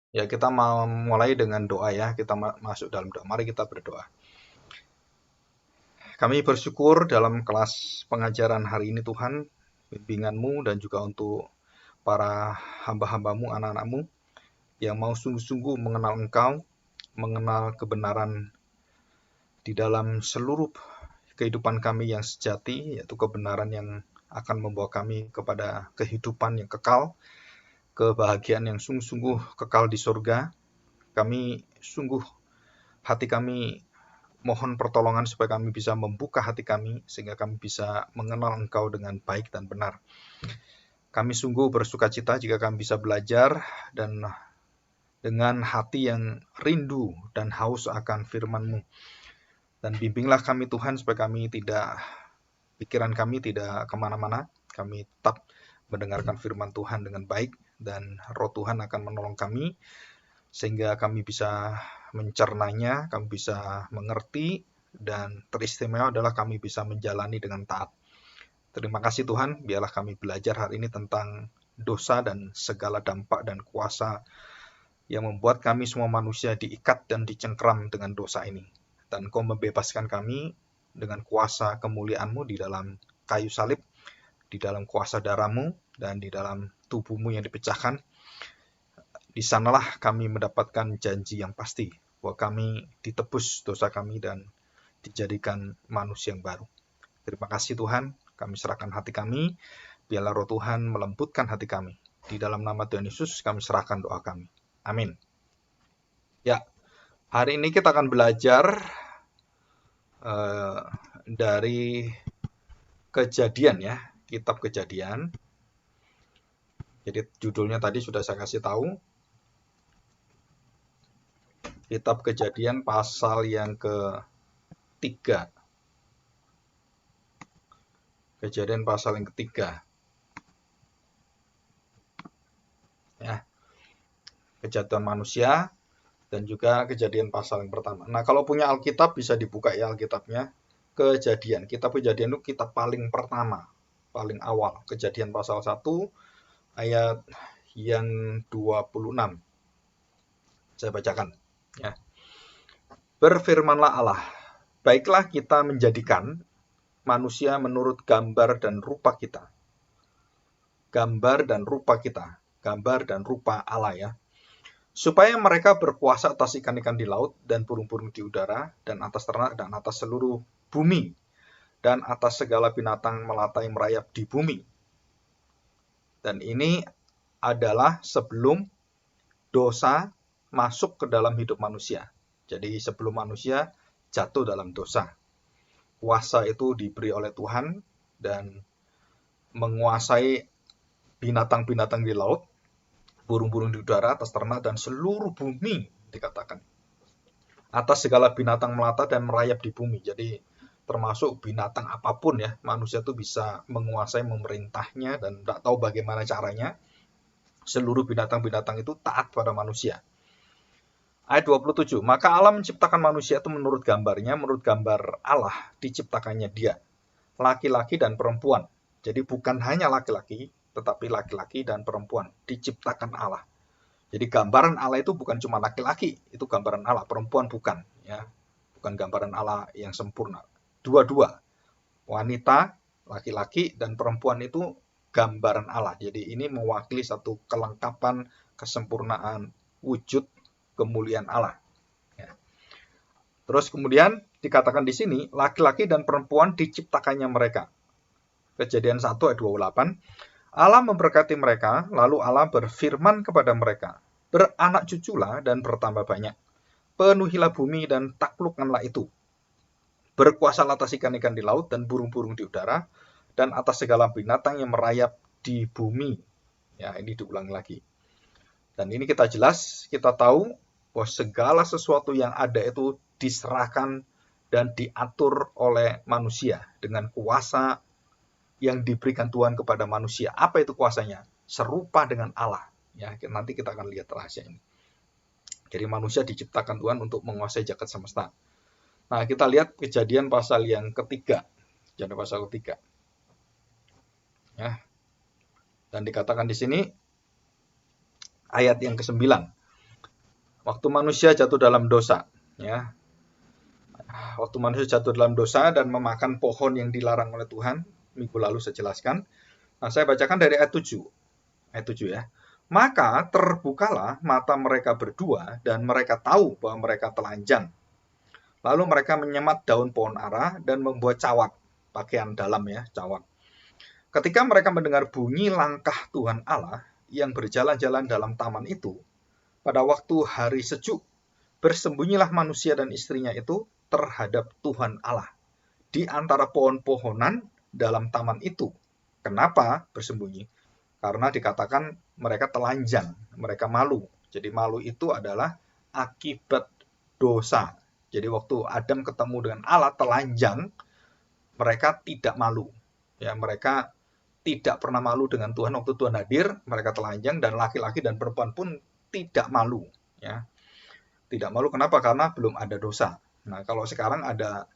Ya, kita mau mulai dengan doa ya. Kita masuk dalam doa. Mari kita berdoa. Kami bersyukur dalam kelas pengajaran hari ini Tuhan, bimbingan-Mu dan juga untuk para hamba-hamba-Mu, anak-anak-Mu yang mau sungguh-sungguh mengenal Engkau, mengenal kebenaran di dalam seluruh kehidupan kami yang sejati, yaitu kebenaran yang akan membawa kami kepada kehidupan yang kekal, kebahagiaan yang sungguh-sungguh kekal di surga. Kami sungguh, hati kami mohon pertolongan supaya kami bisa membuka hati kami sehingga kami bisa mengenal Engkau dengan baik dan benar. Kami sungguh bersukacita jika kami bisa belajar dan dengan hati yang rindu dan haus akan firman-Mu. Dan bimbinglah kami Tuhan supaya pikiran kami tidak kemana-mana. Kami tetap mendengarkan firman Tuhan dengan baik dan Roh Tuhan akan menolong kami sehingga kami bisa mencernanya, kami bisa mengerti, dan teristimewa adalah kami bisa menjalani dengan taat. Terima kasih Tuhan, biarlah kami belajar hari ini tentang dosa dan segala dampak dan kuasa yang membuat kami semua manusia diikat dan dicengkram dengan dosa ini. Dan Kau membebaskan kami dengan kuasa kemuliaan-Mu di dalam kayu salib, di dalam kuasa darah-Mu, dan di dalam tubuh-Mu yang dipecahkan. Di sanalah kami mendapatkan janji yang pasti bahwa kami ditebus dosa kami dan dijadikan manusia yang baru. Terima kasih Tuhan, kami serahkan hati kami, biarlah Roh Tuhan melembutkan hati kami. Di dalam nama Tuhan Yesus kami serahkan doa kami. Amin. Ya, hari ini kita akan belajar dari Kejadian ya, kitab Kejadian. Jadi judulnya tadi sudah saya kasih tahu. Kitab Kejadian pasal yang ketiga. Kejadian pasal yang ketiga. Ya, kejatuhan manusia dan juga kejadian pasal yang pertama. Nah, kalau punya Alkitab bisa dibuka ya Alkitabnya. Kejadian, kitab Kejadian itu kitab paling pertama, paling awal. Kejadian pasal 1 ayat yang 26. Saya bacakan ya. Berfirmanlah Allah, baiklah kita menjadikan manusia menurut gambar dan rupa kita. Gambar dan rupa kita. Gambar dan rupa Allah ya. Supaya mereka berkuasa atas ikan-ikan di laut dan burung-burung di udara dan atas ternak dan atas seluruh bumi dan atas segala binatang melata yang merayap di bumi. Dan ini adalah sebelum dosa masuk ke dalam hidup manusia. Jadi sebelum manusia jatuh dalam dosa. Kuasa itu diberi oleh Tuhan dan menguasai binatang-binatang di laut, burung-burung di udara, atas ternak, dan seluruh bumi dikatakan. Atas segala binatang melata dan merayap di bumi. Jadi termasuk binatang apapun ya, manusia itu bisa menguasai memerintahnya dan tidak tahu bagaimana caranya. Seluruh binatang-binatang itu taat pada manusia. Ayat 27, maka Allah menciptakan manusia itu menurut gambarnya, menurut gambar Allah diciptakannya dia, laki-laki dan perempuan. Jadi bukan hanya laki-laki, tetapi laki-laki dan perempuan diciptakan Allah. Jadi gambaran Allah itu bukan cuma laki-laki, itu gambaran Allah, perempuan bukan ya. Bukan gambaran Allah yang sempurna. Dua-dua, wanita, laki-laki dan perempuan itu gambaran Allah. Jadi ini mewakili satu kelengkapan, kesempurnaan, wujud kemuliaan Allah. Ya. Terus kemudian dikatakan di sini, laki-laki dan perempuan diciptakannya mereka. Kejadian 1 ayat 28. Allah memberkati mereka, lalu Allah berfirman kepada mereka, beranak cuculah dan bertambah banyak. Penuhilah bumi dan taklukkanlah itu. Berkuasalah atas ikan-ikan di laut dan burung-burung di udara, dan atas segala binatang yang merayap di bumi. Ya, ini diulang lagi. Dan ini kita jelas, kita tahu bahwa segala sesuatu yang ada itu diserahkan dan diatur oleh manusia dengan kuasa yang diberikan Tuhan kepada manusia. Apa itu kuasanya? Serupa dengan Allah. Ya, nanti kita akan lihat rahasia ini. Jadi manusia diciptakan Tuhan untuk menguasai jagat semesta. Nah, kita lihat kejadian pasal yang ketiga. Kejadian pasal ketiga. Ya. Dan dikatakan di sini ayat yang ke-9. Waktu manusia jatuh dalam dosa, ya. Waktu manusia jatuh dalam dosa dan memakan pohon yang dilarang oleh Tuhan, minggu lalu saya jelaskan. Nah, saya bacakan dari ayat 7. Ayat 7 ya. Maka terbukalah mata mereka berdua dan mereka tahu bahwa mereka telanjang. Lalu mereka menyemat daun pohon ara dan membuat cawat, pakaian dalam ya, cawat. Ketika mereka mendengar bunyi langkah Tuhan Allah yang berjalan-jalan dalam taman itu, pada waktu hari sejuk, bersembunyilah manusia dan istrinya itu terhadap Tuhan Allah di antara pohon-pohonan dalam taman itu. Kenapa bersembunyi? Karena dikatakan mereka telanjang, mereka malu. Jadi malu itu adalah akibat dosa. Jadi waktu Adam ketemu dengan Allah telanjang, mereka tidak malu. Ya, mereka tidak pernah malu dengan Tuhan waktu Tuhan hadir, mereka telanjang dan laki-laki dan perempuan pun tidak malu, ya. Tidak malu kenapa? Karena belum ada dosa. Nah, kalau sekarang ada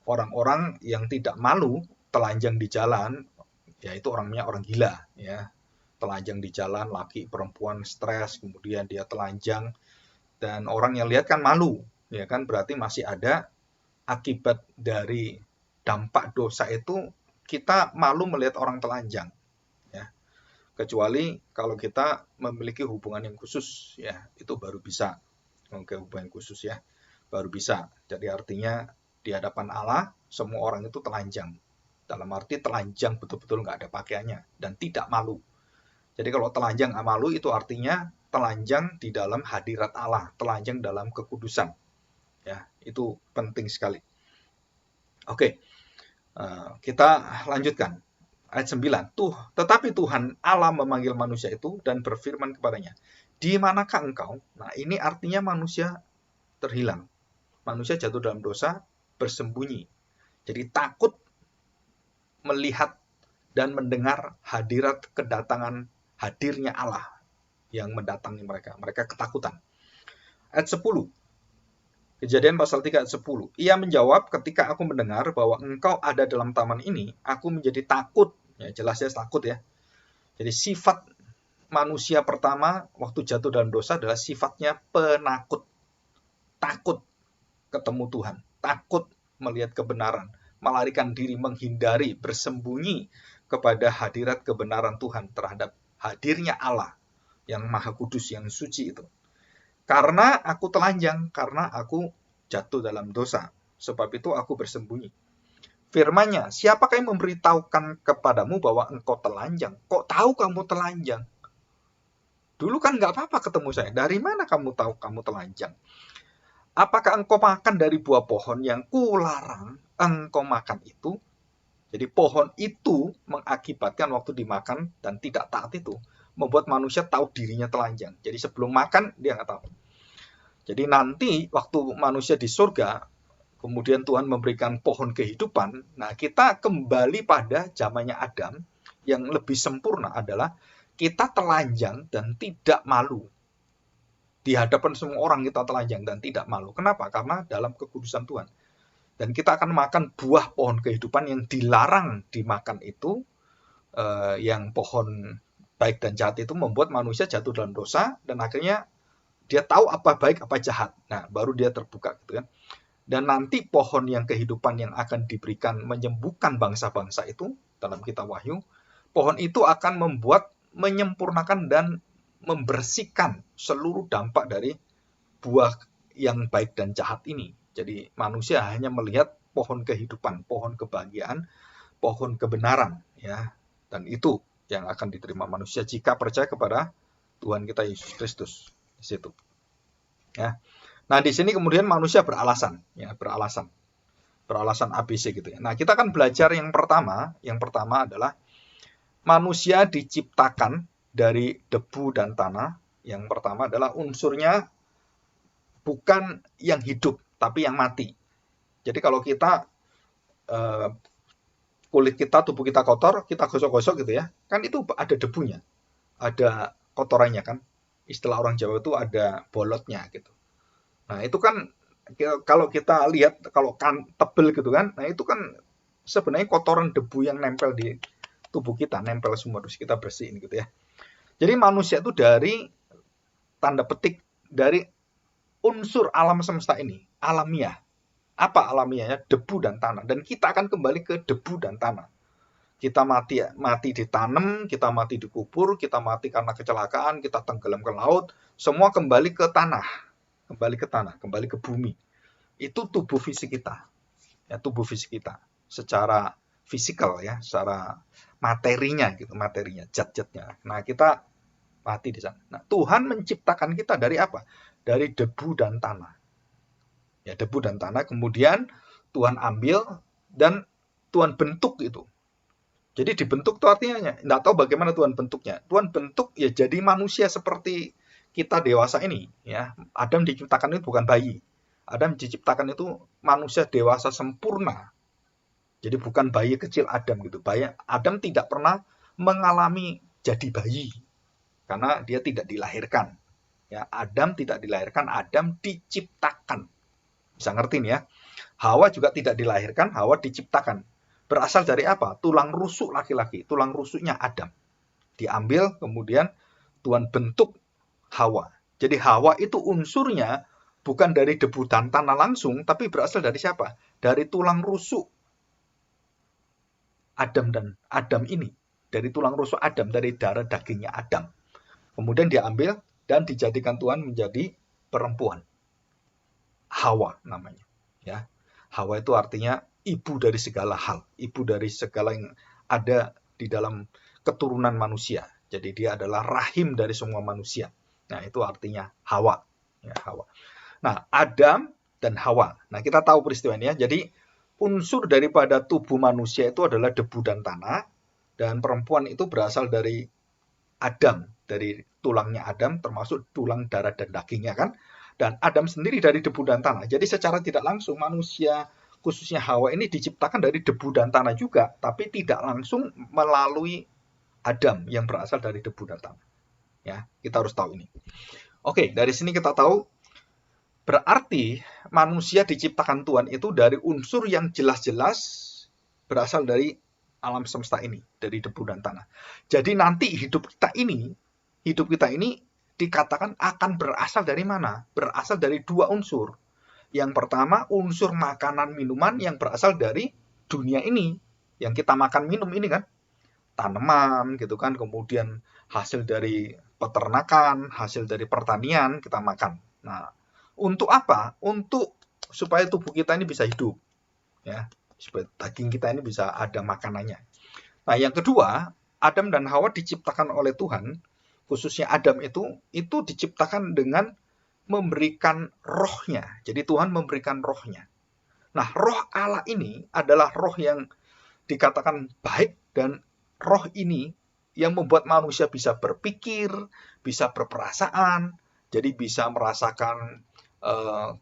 orang-orang yang tidak malu telanjang di jalan, ya itu orangnya orang gila, ya. Telanjang di jalan, laki perempuan stres, kemudian dia telanjang dan orang yang lihat kan malu, ya kan? Berarti masih ada akibat dari dampak dosa itu kita malu melihat orang telanjang, ya. Kecuali kalau kita memiliki hubungan yang khusus, ya itu baru bisa. Oke, hubungan khusus ya, baru bisa. Jadi artinya di hadapan Allah semua orang itu telanjang. Dalam arti telanjang betul-betul nggak ada pakaiannya dan tidak malu. Jadi kalau telanjang nggak malu itu artinya telanjang di dalam hadirat Allah, telanjang dalam kekudusan. Ya, itu penting sekali. Oke, kita lanjutkan. Ayat 9. Tetapi Tuhan Allah memanggil manusia itu dan berfirman kepadanya, di manakah engkau? Nah, ini artinya manusia terhilang. Manusia jatuh dalam dosa, bersembunyi. Jadi takut melihat dan mendengar hadirnya Allah yang mendatangi mereka. Mereka ketakutan. Ayat 10. Kejadian pasal 3 ayat 10. Ia menjawab, ketika aku mendengar bahwa engkau ada dalam taman ini, aku menjadi takut. Ya, jelas ya takut ya. Jadi sifat manusia pertama waktu jatuh dalam dosa adalah sifatnya penakut. Takut ketemu Tuhan, takut melihat kebenaran, melarikan diri, menghindari, bersembunyi kepada hadirat kebenaran Tuhan terhadap hadirnya Allah yang maha kudus, yang suci itu. Karena aku telanjang, karena aku jatuh dalam dosa, sebab itu aku bersembunyi. Firman-Nya, siapakah yang memberitahukan kepadamu bahwa engkau telanjang? Kok tahu kamu telanjang? Dulu kan nggak apa-apa ketemu saya. Dari mana kamu tahu kamu telanjang? Apakah engkau makan dari buah pohon yang kularang engkau makan itu? Jadi pohon itu mengakibatkan waktu dimakan dan tidak taat itu membuat manusia tahu dirinya telanjang. Jadi sebelum makan dia nggak tahu. Jadi nanti waktu manusia di surga, kemudian Tuhan memberikan pohon kehidupan, nah kita kembali pada zamannya Adam, yang lebih sempurna adalah kita telanjang dan tidak malu. Di hadapan semua orang kita telanjang dan tidak malu. Kenapa? Karena dalam kekudusan Tuhan. Dan kita akan makan buah pohon kehidupan yang dilarang dimakan itu, yang pohon baik dan jahat itu membuat manusia jatuh dalam dosa, dan akhirnya dia tahu apa baik apa jahat. Nah, baru dia terbuka gitu kan. Dan nanti pohon yang kehidupan yang akan diberikan menyembuhkan bangsa-bangsa itu dalam kitab Wahyu, pohon itu akan menyempurnakan dan membersihkan seluruh dampak dari buah yang baik dan jahat ini. Jadi manusia hanya melihat pohon kehidupan, pohon kebahagiaan, pohon kebenaran, ya. Dan itu yang akan diterima manusia jika percaya kepada Tuhan kita Yesus Kristus. Di situ. Ya. Nah, di sini kemudian manusia beralasan, ya, beralasan ABC gitu ya. Nah, kita akan belajar yang pertama adalah manusia diciptakan dari debu dan tanah. Yang pertama adalah unsurnya bukan yang hidup, tapi yang mati. Jadi kalau kita kulit kita, tubuh kita kotor, kita gosok-gosok gitu ya, kan itu ada debunya, ada kotorannya kan. Istilah orang Jawa itu ada bolotnya gitu. Nah itu kan kalau kita lihat, kalau kan tebel gitu kan, nah itu kan sebenarnya kotoran debu yang nempel di tubuh kita, nempel semua, terus kita bersihin gitu ya. Jadi manusia itu dari tanda petik dari unsur alam semesta ini alamiah. Apa alamiahnya? Debu dan tanah. Dan kita akan kembali ke debu dan tanah. Kita mati ditanam, kita mati dikubur, kita mati karena kecelakaan, kita tenggelam ke laut, semua kembali ke tanah, kembali ke bumi. Itu tubuh fisik kita, ya tubuh fisik kita, secara fisikal ya, secara materinya gitu, zat-zatnya. Nah kita mati di sana. Nah Tuhan menciptakan kita dari apa? Dari debu dan tanah. Ya debu dan tanah. Kemudian Tuhan ambil dan Tuhan bentuk itu. Jadi dibentuk itu artinya nggak tahu bagaimana Tuhan bentuknya. Tuhan bentuk ya jadi manusia seperti kita dewasa ini. Ya, Adam diciptakan itu bukan bayi. Adam diciptakan itu manusia dewasa sempurna. Jadi bukan bayi kecil Adam gitu. Adam tidak pernah mengalami jadi bayi karena dia tidak dilahirkan. Ya, Adam tidak dilahirkan, Adam diciptakan. Bisa ngerti nih ya. Hawa juga tidak dilahirkan, Hawa diciptakan. Berasal dari apa? Tulang rusuk laki-laki, tulang rusuknya Adam. Diambil, kemudian Tuhan bentuk Hawa. Jadi Hawa itu unsurnya bukan dari debu dan tanah langsung, tapi berasal dari siapa? Dari tulang rusuk Adam ini. Dari tulang rusuk Adam, dari darah dagingnya Adam. Kemudian diambil dan dijadikan Tuhan menjadi perempuan. Hawa namanya. Ya. Hawa itu artinya ibu dari segala hal, ibu dari segala yang ada di dalam keturunan manusia. Jadi dia adalah rahim dari semua manusia. Nah, itu artinya Hawa. Ya, Hawa. Nah, Adam dan Hawa. Nah, kita tahu peristiwa ini ya. Jadi unsur daripada tubuh manusia itu adalah debu dan tanah, dan perempuan itu berasal dari Adam, dari tulangnya Adam, termasuk tulang darah dan dagingnya kan. Dan Adam sendiri dari debu dan tanah. Jadi secara tidak langsung manusia, khususnya Hawa ini diciptakan dari debu dan tanah juga, tapi tidak langsung melalui Adam yang berasal dari debu dan tanah. Ya, kita harus tahu ini. Oke, dari sini kita tahu berarti manusia diciptakan Tuhan itu dari unsur yang jelas-jelas berasal dari alam semesta ini, dari debu dan tanah. Jadi nanti hidup kita ini dikatakan akan berasal dari mana? Berasal dari dua unsur. Yang pertama unsur makanan minuman yang berasal dari dunia ini. Yang kita makan minum ini kan. Tanaman gitu kan. Kemudian hasil dari peternakan, hasil dari pertanian kita makan. Nah, untuk apa? Untuk supaya tubuh kita ini bisa hidup. Ya, supaya daging kita ini bisa ada makanannya. Nah, yang kedua, Adam dan Hawa diciptakan oleh Tuhan, khususnya Adam itu diciptakan dengan memberikan rohnya. Jadi Tuhan memberikan rohnya. Nah, roh Allah ini adalah roh yang dikatakan baik, dan roh ini yang membuat manusia bisa berpikir, bisa berperasaan, jadi bisa merasakan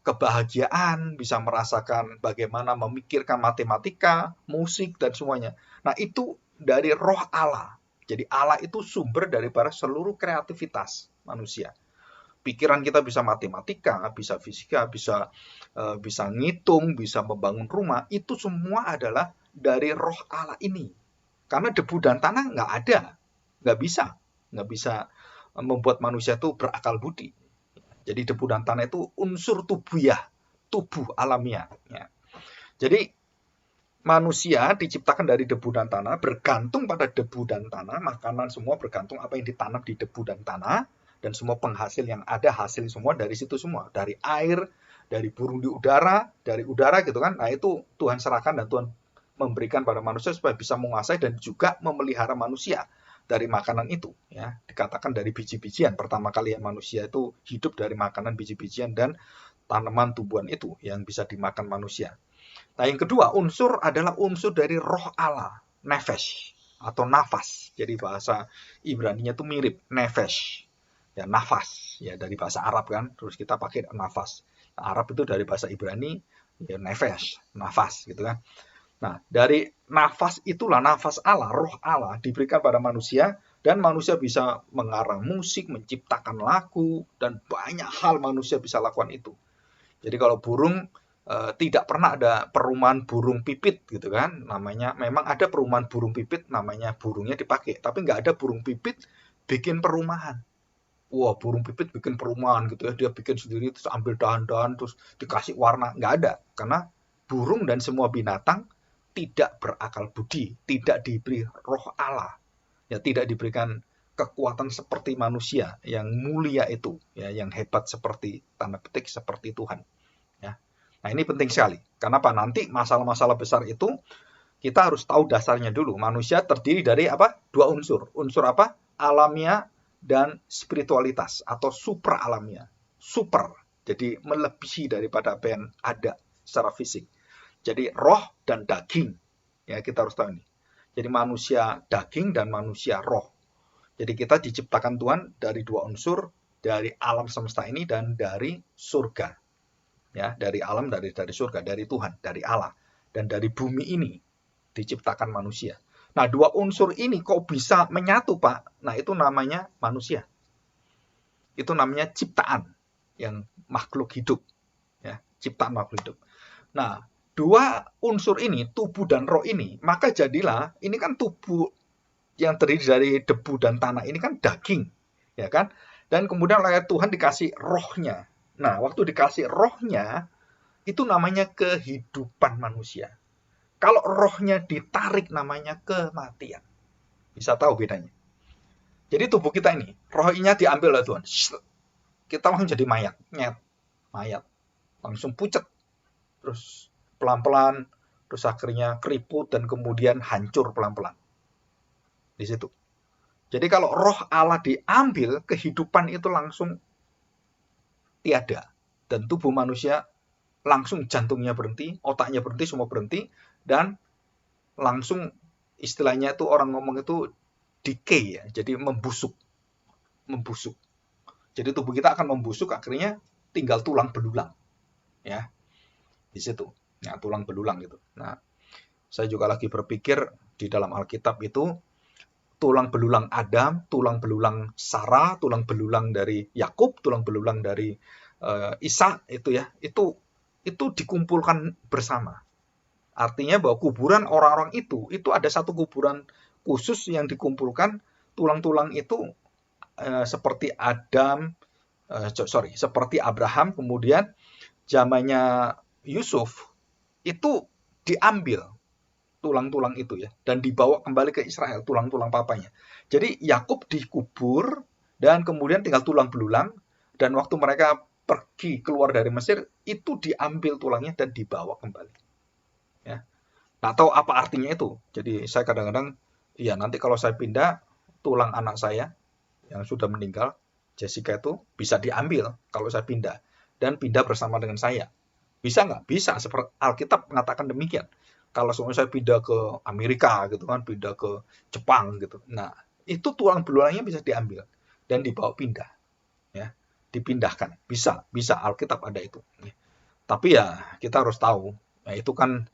kebahagiaan, bisa merasakan bagaimana memikirkan matematika, musik, dan semuanya. Nah, itu dari roh Allah. Jadi Allah itu sumber daripada seluruh kreativitas manusia. Pikiran kita bisa matematika, bisa fisika, bisa ngitung, bisa membangun rumah. Itu semua adalah dari roh Allah ini. Karena debu dan tanah nggak ada, nggak bisa membuat manusia itu berakal budi. Jadi debu dan tanah itu unsur tubuh alamiah. Ya. Jadi manusia diciptakan dari debu dan tanah, bergantung pada debu dan tanah, makanan semua bergantung apa yang ditanam di debu dan tanah, dan semua penghasil yang ada hasil semua dari situ semua, dari air, dari burung di udara, dari udara gitu kan. Nah itu Tuhan serahkan dan Tuhan memberikan pada manusia supaya bisa menguasai dan juga memelihara manusia dari makanan itu, ya. Dikatakan dari biji-bijian, pertama kali yang manusia itu hidup dari makanan biji-bijian dan tanaman tumbuhan itu yang bisa dimakan manusia. Nah, yang kedua unsur adalah unsur dari roh Allah, nefesh atau nafas. Jadi bahasa Ibrani-nya itu mirip nefesh. Ya, nafas ya dari bahasa Arab kan, terus kita pakai nafas. Nah, Arab itu dari bahasa Ibrani ya nefesh, nafas gitu kan. Nah, dari nafas itulah, nafas Allah, roh Allah diberikan pada manusia, dan manusia bisa mengarang musik, menciptakan lagu, dan banyak hal manusia bisa lakukan itu. Jadi kalau burung tidak pernah ada perumahan burung pipit gitu kan, namanya memang ada perumahan burung pipit, namanya burungnya dipakai, tapi nggak ada burung pipit bikin perumahan. Wah, burung pipit bikin perumahan gitu ya, dia bikin sendiri terus ambil dahan-dahan terus dikasih warna, nggak ada. Karena burung dan semua binatang tidak berakal budi, tidak diberi roh Allah, ya tidak diberikan kekuatan seperti manusia yang mulia itu, ya yang hebat seperti tanda petik seperti Tuhan. Ya. Nah ini penting sekali. Kenapa? Nanti masalah-masalah besar itu kita harus tahu dasarnya dulu. Manusia terdiri dari apa? Dua unsur. Unsur apa? Alamiah dan spiritualitas atau supra alamiah. Super. Jadi melebihi daripada apa yang ada secara fisik. Jadi roh dan daging. Ya, kita harus tahu ini. Jadi manusia daging dan manusia roh. Jadi kita diciptakan Tuhan dari dua unsur, dari alam semesta ini dan dari surga. Ya, dari alam, dari surga, dari Tuhan, dari Allah. Dan dari bumi ini diciptakan manusia. Nah, dua unsur ini kok bisa menyatu, Pak? Nah, itu namanya manusia. Itu namanya ciptaan yang makhluk hidup, ya, ciptaan makhluk hidup. Nah, dua unsur ini, tubuh dan roh ini, maka jadilah ini kan tubuh yang terdiri dari debu dan tanah ini kan daging, ya kan? Dan kemudian oleh Tuhan dikasih rohnya. Nah, waktu dikasih rohnya, itu namanya kehidupan manusia. Kalau rohnya ditarik namanya kematian. Bisa tahu bedanya. Jadi tubuh kita ini, rohnya diambil oleh Tuhan. Kita langsung jadi mayat, mayat. Langsung pucat. Terus pelan-pelan, terus akhirnya keriput dan kemudian hancur pelan-pelan. Di situ. Jadi kalau roh Allah diambil, kehidupan itu langsung tiada. Dan tubuh manusia langsung jantungnya berhenti, otaknya berhenti, semua berhenti, dan langsung istilahnya itu orang ngomong itu decay ya, jadi membusuk. Jadi tubuh kita akan membusuk, akhirnya tinggal tulang belulang, ya di situ. Ya tulang belulang gitu. Nah, saya juga lagi berpikir di dalam Alkitab itu tulang belulang Adam, tulang belulang Sarah, tulang belulang dari Yakub, tulang belulang dari Isa itu ya, itu dikumpulkan bersama. Artinya bahwa kuburan orang-orang itu ada satu kuburan khusus yang dikumpulkan tulang-tulang itu seperti Adam, seperti Abraham, kemudian zamannya Yusuf itu diambil tulang-tulang itu ya dan dibawa kembali ke Israel tulang-tulang papanya. Jadi Yakub dikubur dan kemudian tinggal tulang belulang dan waktu mereka pergi keluar dari Mesir itu diambil tulangnya dan dibawa kembali. Ya. Nggak tahu apa artinya itu. Jadi saya kadang-kadang ya nanti kalau saya pindah tulang anak saya yang sudah meninggal Jessica itu bisa diambil kalau saya pindah dan pindah bersama dengan saya. Bisa nggak? Bisa. Seperti Alkitab mengatakan demikian. Kalau saya pindah ke Amerika gitu kan, pindah ke Jepang gitu. Nah, itu tulang belulangnya bisa diambil dan dibawa pindah, ya, dipindahkan. Bisa, bisa Alkitab ada itu. Tapi ya kita harus tahu, ya, itu kan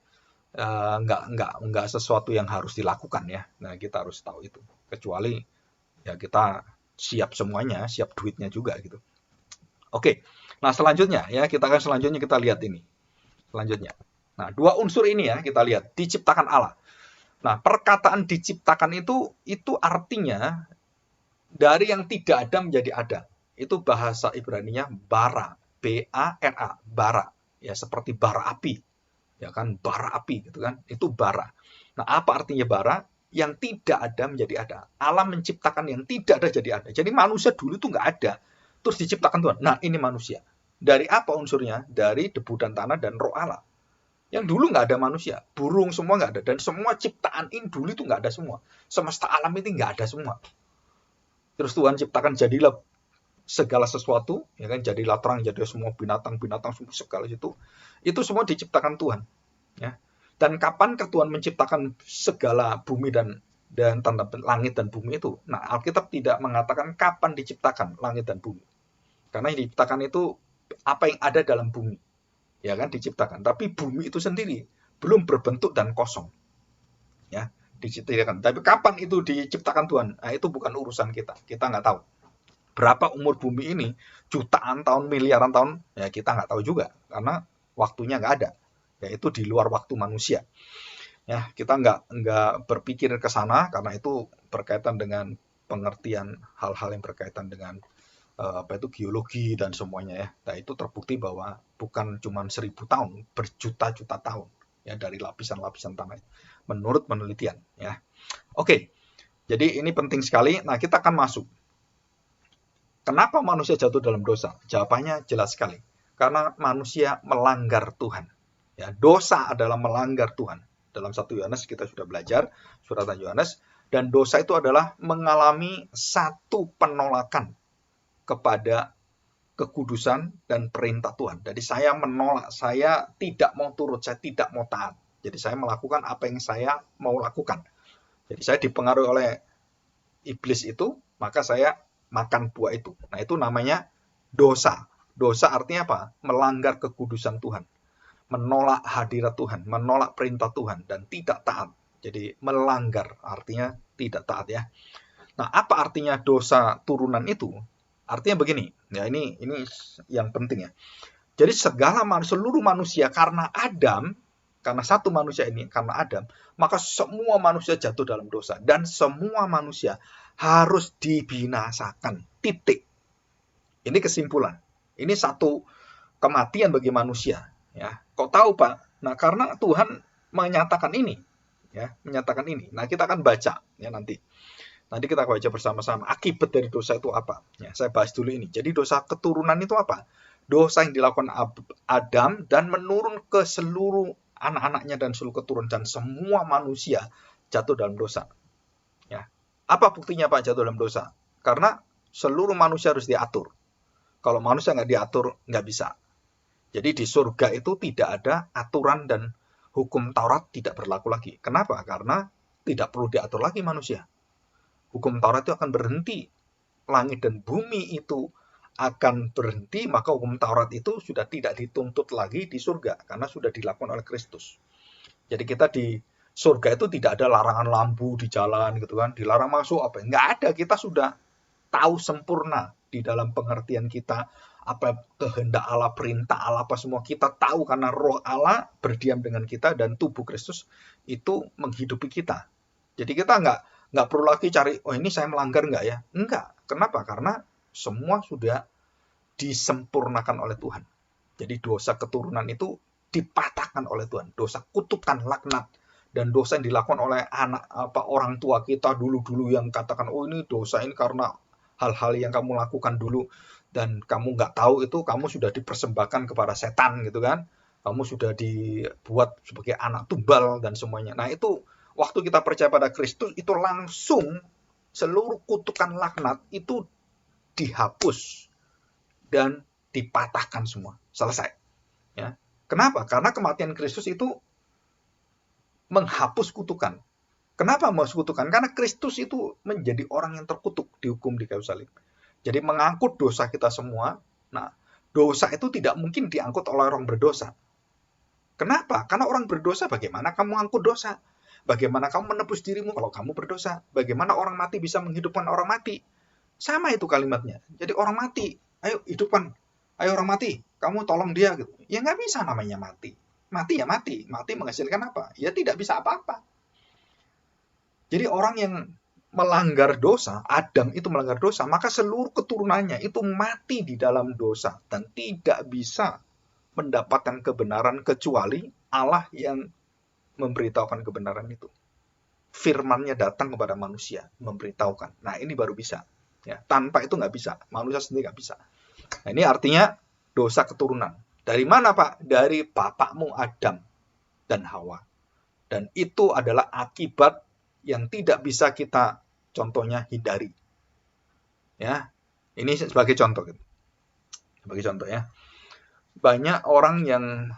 nggak sesuatu yang harus dilakukan ya. Nah, kita harus tahu itu. Kecuali ya kita siap semuanya, siap duitnya juga gitu. Oke. Nah, selanjutnya ya, selanjutnya kita lihat ini. Selanjutnya. Nah, dua unsur ini ya kita lihat, diciptakan Allah. Nah, perkataan diciptakan itu artinya dari yang tidak ada menjadi ada. Itu bahasa Ibraninya bara, B-A-R-A, bara. Ya, seperti bara api. Ya kan, bara api gitu kan. Itu bara. Nah, apa artinya bara? Yang tidak ada menjadi ada. Allah menciptakan yang tidak ada jadi ada. Jadi manusia dulu itu nggak ada. Terus diciptakan Tuhan. Nah, ini manusia. Dari apa unsurnya? Dari debu dan tanah dan roh Allah. Yang dulu nggak ada manusia, burung semua nggak ada, dan semua ciptaan ini dulu itu nggak ada semua. Semesta alam ini nggak ada semua. Terus Tuhan ciptakan jadilah segala sesuatu, ya kan, jadilah terang, jadilah semua binatang-binatang semua segala itu semua diciptakan Tuhan, ya. Dan kapankah Tuhan menciptakan segala bumi dan tanda langit dan bumi itu? Nah, Alkitab tidak mengatakan kapan diciptakan langit dan bumi, karena yang diciptakan itu apa yang ada dalam bumi. Ya kan diciptakan, tapi bumi itu sendiri belum berbentuk dan kosong, ya diciptakan. Tapi kapan itu diciptakan Tuhan? Nah, itu bukan urusan kita nggak tahu berapa umur bumi ini, jutaan tahun, miliaran tahun, ya kita nggak tahu juga karena waktunya nggak ada, yaitu di luar waktu manusia. Ya, kita nggak berpikir ke sana karena itu berkaitan dengan pengertian hal-hal yang berkaitan dengan apa itu geologi dan semuanya ya. Nah, itu terbukti bahwa bukan cuma 1000 tahun, berjuta-juta tahun ya dari lapisan-lapisan tanah menurut penelitian ya. Oke. Jadi ini penting sekali. Nah, kita akan masuk. Kenapa manusia jatuh dalam dosa? Jawabannya jelas sekali. Karena manusia melanggar Tuhan. Ya, dosa adalah melanggar Tuhan. Dalam 1 Yohanes kita sudah belajar suratan Yohanes, dan dosa itu adalah mengalami satu penolakan kepada kekudusan dan perintah Tuhan. Jadi saya menolak, saya tidak mau turut, saya tidak mau taat. Jadi saya melakukan apa yang saya mau lakukan. Jadi saya dipengaruhi oleh iblis itu, maka saya makan buah itu. Nah, itu namanya dosa. Dosa artinya apa? Melanggar kekudusan Tuhan. Menolak hadirat Tuhan, menolak perintah Tuhan, dan tidak taat. Jadi melanggar, artinya tidak taat ya. Nah, apa artinya dosa turunan itu? Artinya begini, ya ini yang penting ya. Jadi seluruh manusia karena Adam, karena satu manusia ini, karena Adam, maka semua manusia jatuh dalam dosa. Dan semua manusia harus dibinasakan. Titik. Ini kesimpulan. Ini satu kematian bagi manusia. Ya, kok tahu Pak? Nah, karena Tuhan menyatakan ini. Ya, menyatakan ini. Nah, kita akan baca ya nanti. Nanti kita baca bersama-sama. Akibat dari dosa itu apa? Ya, saya bahas dulu ini. Jadi dosa keturunan itu apa? Dosa yang dilakukan Adam dan menurun ke seluruh anak-anaknya dan seluruh keturunan dan semua manusia jatuh dalam dosa. Ya. Apa buktinya Pak jatuh dalam dosa? Karena seluruh manusia harus diatur. Kalau manusia nggak diatur, nggak bisa. Jadi di surga itu tidak ada aturan dan hukum Taurat tidak berlaku lagi. Kenapa? Karena tidak perlu diatur lagi manusia. Hukum Taurat itu akan berhenti. Langit dan bumi itu akan berhenti, maka hukum Taurat itu sudah tidak dituntut lagi di surga karena sudah dilakukan oleh Kristus. Jadi kita di surga itu tidak ada larangan lampu di jalan gitu kan, dilarang masuk apa? Nggak ada, kita sudah tahu sempurna di dalam pengertian kita apa kehendak Allah, perintah Allah, apa semua kita tahu karena roh Allah berdiam dengan kita dan tubuh Kristus itu menghidupi kita. Jadi kita nggak perlu lagi cari, oh ini saya melanggar nggak ya? Enggak. Kenapa? Karena semua sudah disempurnakan oleh Tuhan. Jadi dosa keturunan itu dipatahkan oleh Tuhan. Dosa kutukan, laknat, dan dosa yang dilakukan oleh orang tua kita dulu-dulu yang katakan, oh ini dosa ini karena hal-hal yang kamu lakukan dulu dan kamu nggak tahu itu, kamu sudah dipersembahkan kepada setan gitu kan. Kamu sudah dibuat sebagai anak tumbal dan semuanya. Nah itu waktu kita percaya pada Kristus itu langsung seluruh kutukan laknat itu dihapus dan dipatahkan semua. Selesai. Ya. Kenapa? Karena kematian Kristus itu menghapus kutukan. Kenapa menghapus kutukan? Karena Kristus itu menjadi orang yang terkutuk dihukum di kayu salib. Jadi mengangkut dosa kita semua. Nah, dosa itu tidak mungkin diangkut oleh orang berdosa. Kenapa? Karena orang berdosa, bagaimana kamu angkut dosa? Bagaimana kamu menebus dirimu kalau kamu berdosa? Bagaimana orang mati bisa menghidupkan orang mati? Sama itu kalimatnya. Jadi orang mati, ayo hidupkan. Ayo orang mati, kamu tolong dia. Gitu. Ya nggak bisa namanya mati. Mati ya mati. Mati menghasilkan apa? Ya tidak bisa apa-apa. Jadi orang yang melanggar dosa, Adam itu melanggar dosa, maka seluruh keturunannya itu mati di dalam dosa dan tidak bisa mendapatkan kebenaran kecuali Allah yang memberitahukan kebenaran itu. Firman-Nya datang kepada manusia, memberitahukan. Nah ini baru bisa. Ya, tanpa itu nggak bisa. Manusia sendiri nggak bisa. Nah, ini artinya dosa keturunan. Dari mana Pak? Dari bapakmu Adam dan Hawa. Dan itu adalah akibat yang tidak bisa kita contohnya hindari. Ya, ini sebagai contoh. Sebagai contoh ya. Banyak orang yang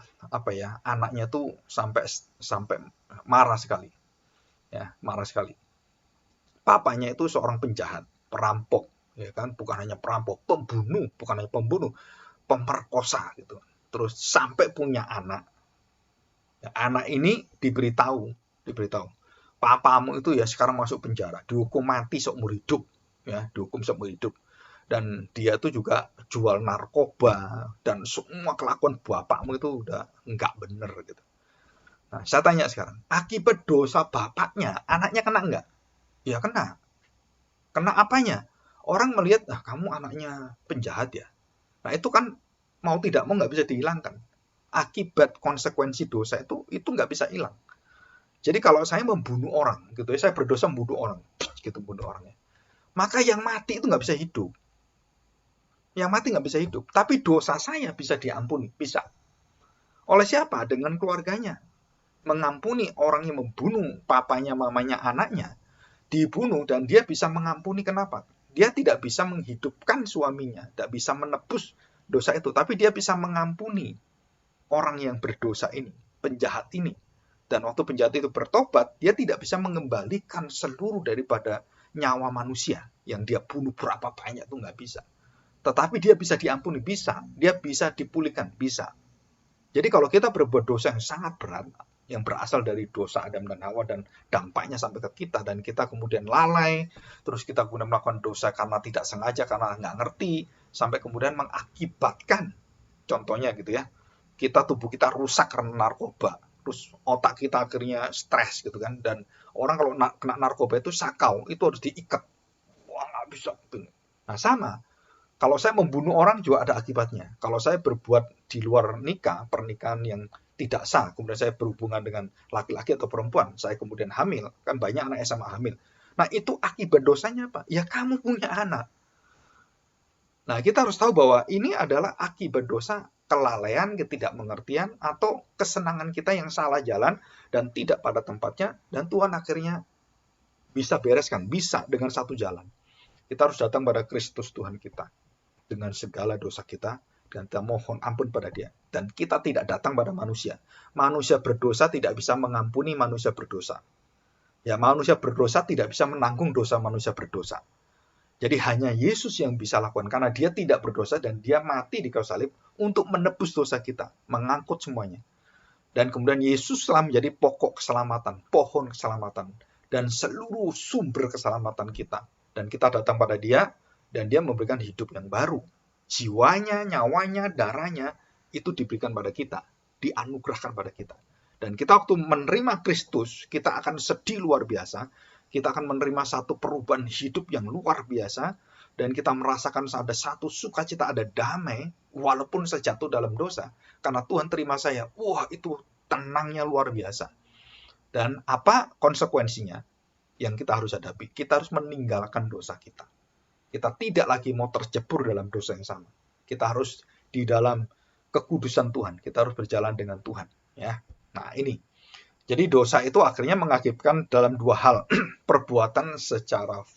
anaknya tuh sampai marah sekali. Ya, marah sekali. Papanya itu seorang penjahat, perampok, ya kan? Bukan hanya perampok, pembunuh, pemerkosa gitu. Terus sampai punya anak. Ya, anak ini diberitahu, papamu itu ya sekarang masuk penjara, dihukum mati seumur hidup, ya, dihukum seumur hidup. Dan dia tuh juga jual narkoba dan semua kelakuan bapakmu itu udah nggak bener gitu. Nah, saya tanya sekarang, akibat dosa bapaknya, anaknya kena nggak? Ya kena. Kena apanya? Orang melihat, kamu anaknya penjahat ya. Nah itu kan mau tidak mau nggak bisa dihilangkan. Akibat konsekuensi dosa itu nggak bisa hilang. Jadi kalau saya membunuh orang, gitu ya, saya berdosa membunuh orang, gitu bunuh orangnya. Maka yang mati itu nggak bisa hidup. Yang mati nggak bisa hidup. Tapi dosa saya bisa diampuni, bisa. Oleh siapa? Dengan keluarganya. Mengampuni orang yang membunuh papanya, mamanya, anaknya, dibunuh dan dia bisa mengampuni. Kenapa? Dia tidak bisa menghidupkan suaminya, tidak bisa menebus dosa itu, tapi dia bisa mengampuni orang yang berdosa ini, penjahat ini. Dan waktu penjahat itu bertobat, dia tidak bisa mengembalikan seluruh daripada nyawa manusia yang dia bunuh berapa banyak, itu nggak bisa. Tetapi dia bisa diampuni, bisa. Dia bisa dipulihkan, bisa. Jadi kalau kita berbuat dosa yang sangat berat, yang berasal dari dosa Adam dan Hawa dan dampaknya sampai ke kita, dan kita kemudian lalai, terus kita kemudian melakukan dosa karena tidak sengaja, karena nggak ngerti, sampai kemudian mengakibatkan, contohnya gitu ya, tubuh kita rusak karena narkoba, terus otak kita akhirnya stres gitu kan, dan orang kalau kena narkoba itu sakau, itu harus diikat, wah nggak bisa gitu. Nah sama, kalau saya membunuh orang juga ada akibatnya. Kalau saya berbuat di luar nikah, pernikahan yang tidak sah, kemudian saya berhubungan dengan laki-laki atau perempuan, saya kemudian hamil, kan banyak anak SMA hamil. Nah itu akibat dosanya apa? Ya kamu punya anak. Nah kita harus tahu bahwa ini adalah akibat dosa kelalaian, ketidakmengertian, atau kesenangan kita yang salah jalan dan tidak pada tempatnya, dan Tuhan akhirnya bisa bereskan, bisa dengan satu jalan. Kita harus datang pada Kristus Tuhan kita dengan segala dosa kita, dan kita mohon ampun pada Dia. Dan kita tidak datang pada manusia. Manusia berdosa tidak bisa mengampuni manusia berdosa. Ya, manusia berdosa tidak bisa menanggung dosa manusia berdosa. Jadi hanya Yesus yang bisa lakukan, karena Dia tidak berdosa dan Dia mati di kayu salib untuk menebus dosa kita, mengangkut semuanya. Dan kemudian Yesus telah menjadi pokok keselamatan, pohon keselamatan, dan seluruh sumber keselamatan kita. Dan kita datang pada Dia, dan Dia memberikan hidup yang baru. Jiwanya, nyawanya, darahnya, itu diberikan pada kita, dianugerahkan pada kita. Dan kita waktu menerima Kristus, kita akan sedih luar biasa, kita akan menerima satu perubahan hidup yang luar biasa, dan kita merasakan ada satu sukacita, ada damai, walaupun saya jatuh dalam dosa, karena Tuhan terima saya. Wah, itu tenangnya luar biasa. Dan apa konsekuensinya yang kita harus hadapi? Kita harus meninggalkan dosa kita. Kita tidak lagi mau terjebur dalam dosa yang sama. Kita harus di dalam kekudusan Tuhan. Kita harus berjalan dengan Tuhan. Ya. Nah ini. Jadi dosa itu akhirnya mengakibatkan dalam dua hal. Perbuatan secara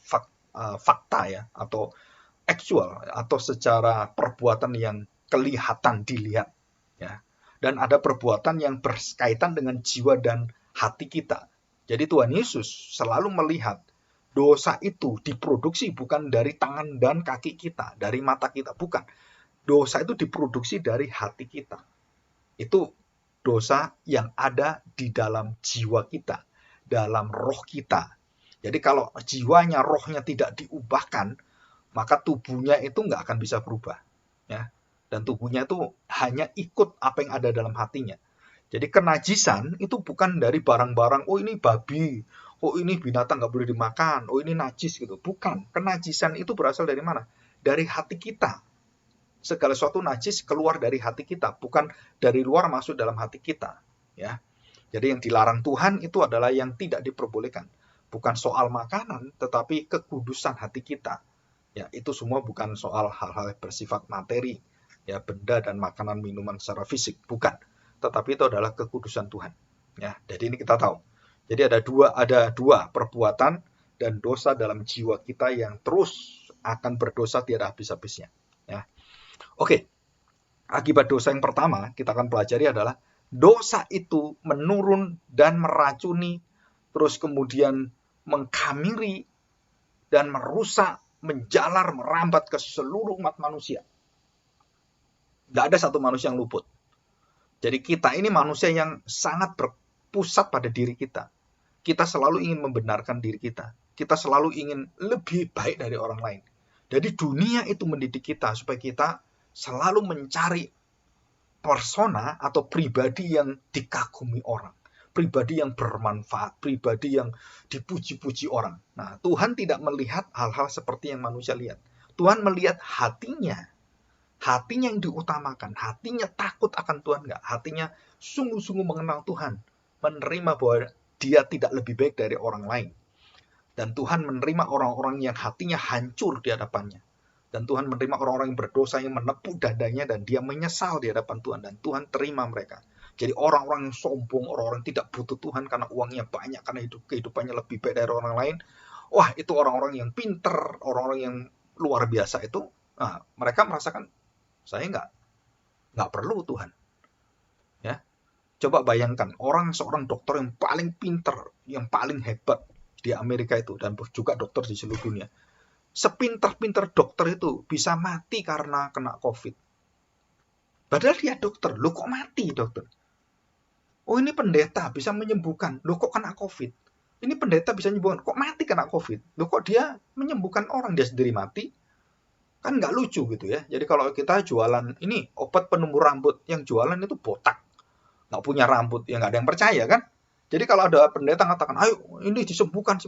fakta ya, atau aktual, atau secara perbuatan yang kelihatan dilihat. Ya. Dan ada perbuatan yang berkaitan dengan jiwa dan hati kita. Jadi Tuhan Yesus selalu melihat dosa itu diproduksi bukan dari tangan dan kaki kita, dari mata kita, bukan. Dosa itu diproduksi dari hati kita. Itu dosa yang ada di dalam jiwa kita, dalam roh kita. Jadi kalau jiwanya, rohnya tidak diubahkan, maka tubuhnya itu nggak akan bisa berubah. Ya. Dan tubuhnya itu hanya ikut apa yang ada dalam hatinya. Jadi kenajisan itu bukan dari barang-barang, oh ini babi, oh ini binatang nggak boleh dimakan, oh ini najis gitu. Bukan. Kenajisan itu berasal dari mana? Dari hati kita. Segala sesuatu najis keluar dari hati kita, bukan dari luar masuk dalam hati kita. Ya. Jadi yang dilarang Tuhan itu adalah yang tidak diperbolehkan. Bukan soal makanan, tetapi kekudusan hati kita. Ya, itu semua bukan soal hal-hal bersifat materi, ya benda dan makanan, minuman secara fisik, bukan. Tetapi itu adalah kekudusan Tuhan. Ya, jadi ini kita tahu. Jadi ada dua perbuatan dan dosa dalam jiwa kita yang terus akan berdosa tiada habis-habisnya. Ya. Oke, akibat dosa yang pertama kita akan pelajari adalah dosa itu menurun dan meracuni, terus kemudian mengkamiri dan merusak, menjalar, merambat ke seluruh umat manusia. Tidak ada satu manusia yang luput. Jadi kita ini manusia yang sangat berpusat pada diri kita. Kita selalu ingin membenarkan diri kita. Kita selalu ingin lebih baik dari orang lain. Jadi dunia itu mendidik kita supaya kita selalu mencari persona atau pribadi yang dikagumi orang. pribadi yang bermanfaat, pribadi yang dipuji-puji orang. Nah, Tuhan tidak melihat hal-hal seperti yang manusia lihat. Tuhan melihat hatinya yang diutamakan, hatinya takut akan Tuhan nggak, hatinya sungguh-sungguh mengenal Tuhan, menerima bahwa dia tidak lebih baik dari orang lain. Dan Tuhan menerima orang-orang yang hatinya hancur di hadapannya. Dan Tuhan menerima orang-orang yang berdosa yang menepuk dadanya dan dia menyesal di hadapan Tuhan. Dan Tuhan terima mereka. Jadi orang-orang yang sombong, orang-orang yang tidak butuh Tuhan karena uangnya banyak, karena kehidupannya lebih baik dari orang lain. Wah, itu orang-orang yang pinter, orang-orang yang luar biasa itu. Nah, mereka merasakan, saya nggak perlu Tuhan. Ya, coba bayangkan seorang dokter yang paling pinter, yang paling hebat di Amerika itu, dan juga dokter di seluruh dunia. Sepinter-pinter dokter itu bisa mati karena kena COVID. Padahal dia dokter. Loh kok mati dokter? Oh ini pendeta bisa menyembuhkan. Loh kok kena COVID? Ini pendeta bisa menyembuhkan. Kok mati kena COVID? Loh kok dia menyembuhkan orang, dia sendiri mati? Kan nggak lucu gitu ya. Jadi kalau kita jualan ini obat penumbuh rambut, yang jualan itu botak. Nggak punya rambut, ya nggak ada yang percaya kan? Jadi kalau ada pendeta mengatakan, ayo ini disembuhkan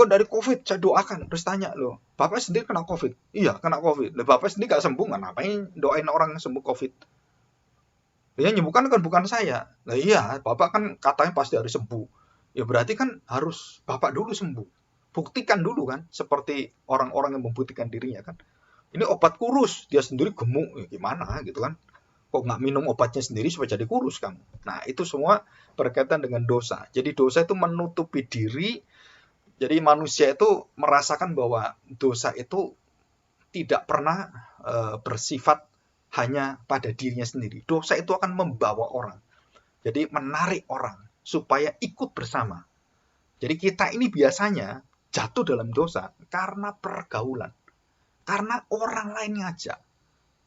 dari COVID, saya doakan. Terus tanya, loh, Bapak sendiri kena COVID? Iya, kena COVID. Loh, Bapak sendiri nggak sembuh, ngapain doain orang sembuh COVID? Ya, nyembuhkan kan bukan saya. Nah iya, Bapak kan katanya pasti harus sembuh. Ya berarti kan harus Bapak dulu sembuh. Buktikan dulu kan, seperti orang-orang yang membuktikan dirinya kan. Ini obat kurus, dia sendiri gemuk, ya gimana gitu kan. Kok nggak minum obatnya sendiri supaya jadi kurus kamu? Nah, itu semua berkaitan dengan dosa. Jadi dosa itu menutupi diri. Jadi manusia itu merasakan bahwa dosa itu tidak pernah bersifat hanya pada dirinya sendiri. Dosa itu akan membawa orang. Jadi menarik orang supaya ikut bersama. Jadi kita ini biasanya jatuh dalam dosa karena pergaulan. Karena orang lain ngajak.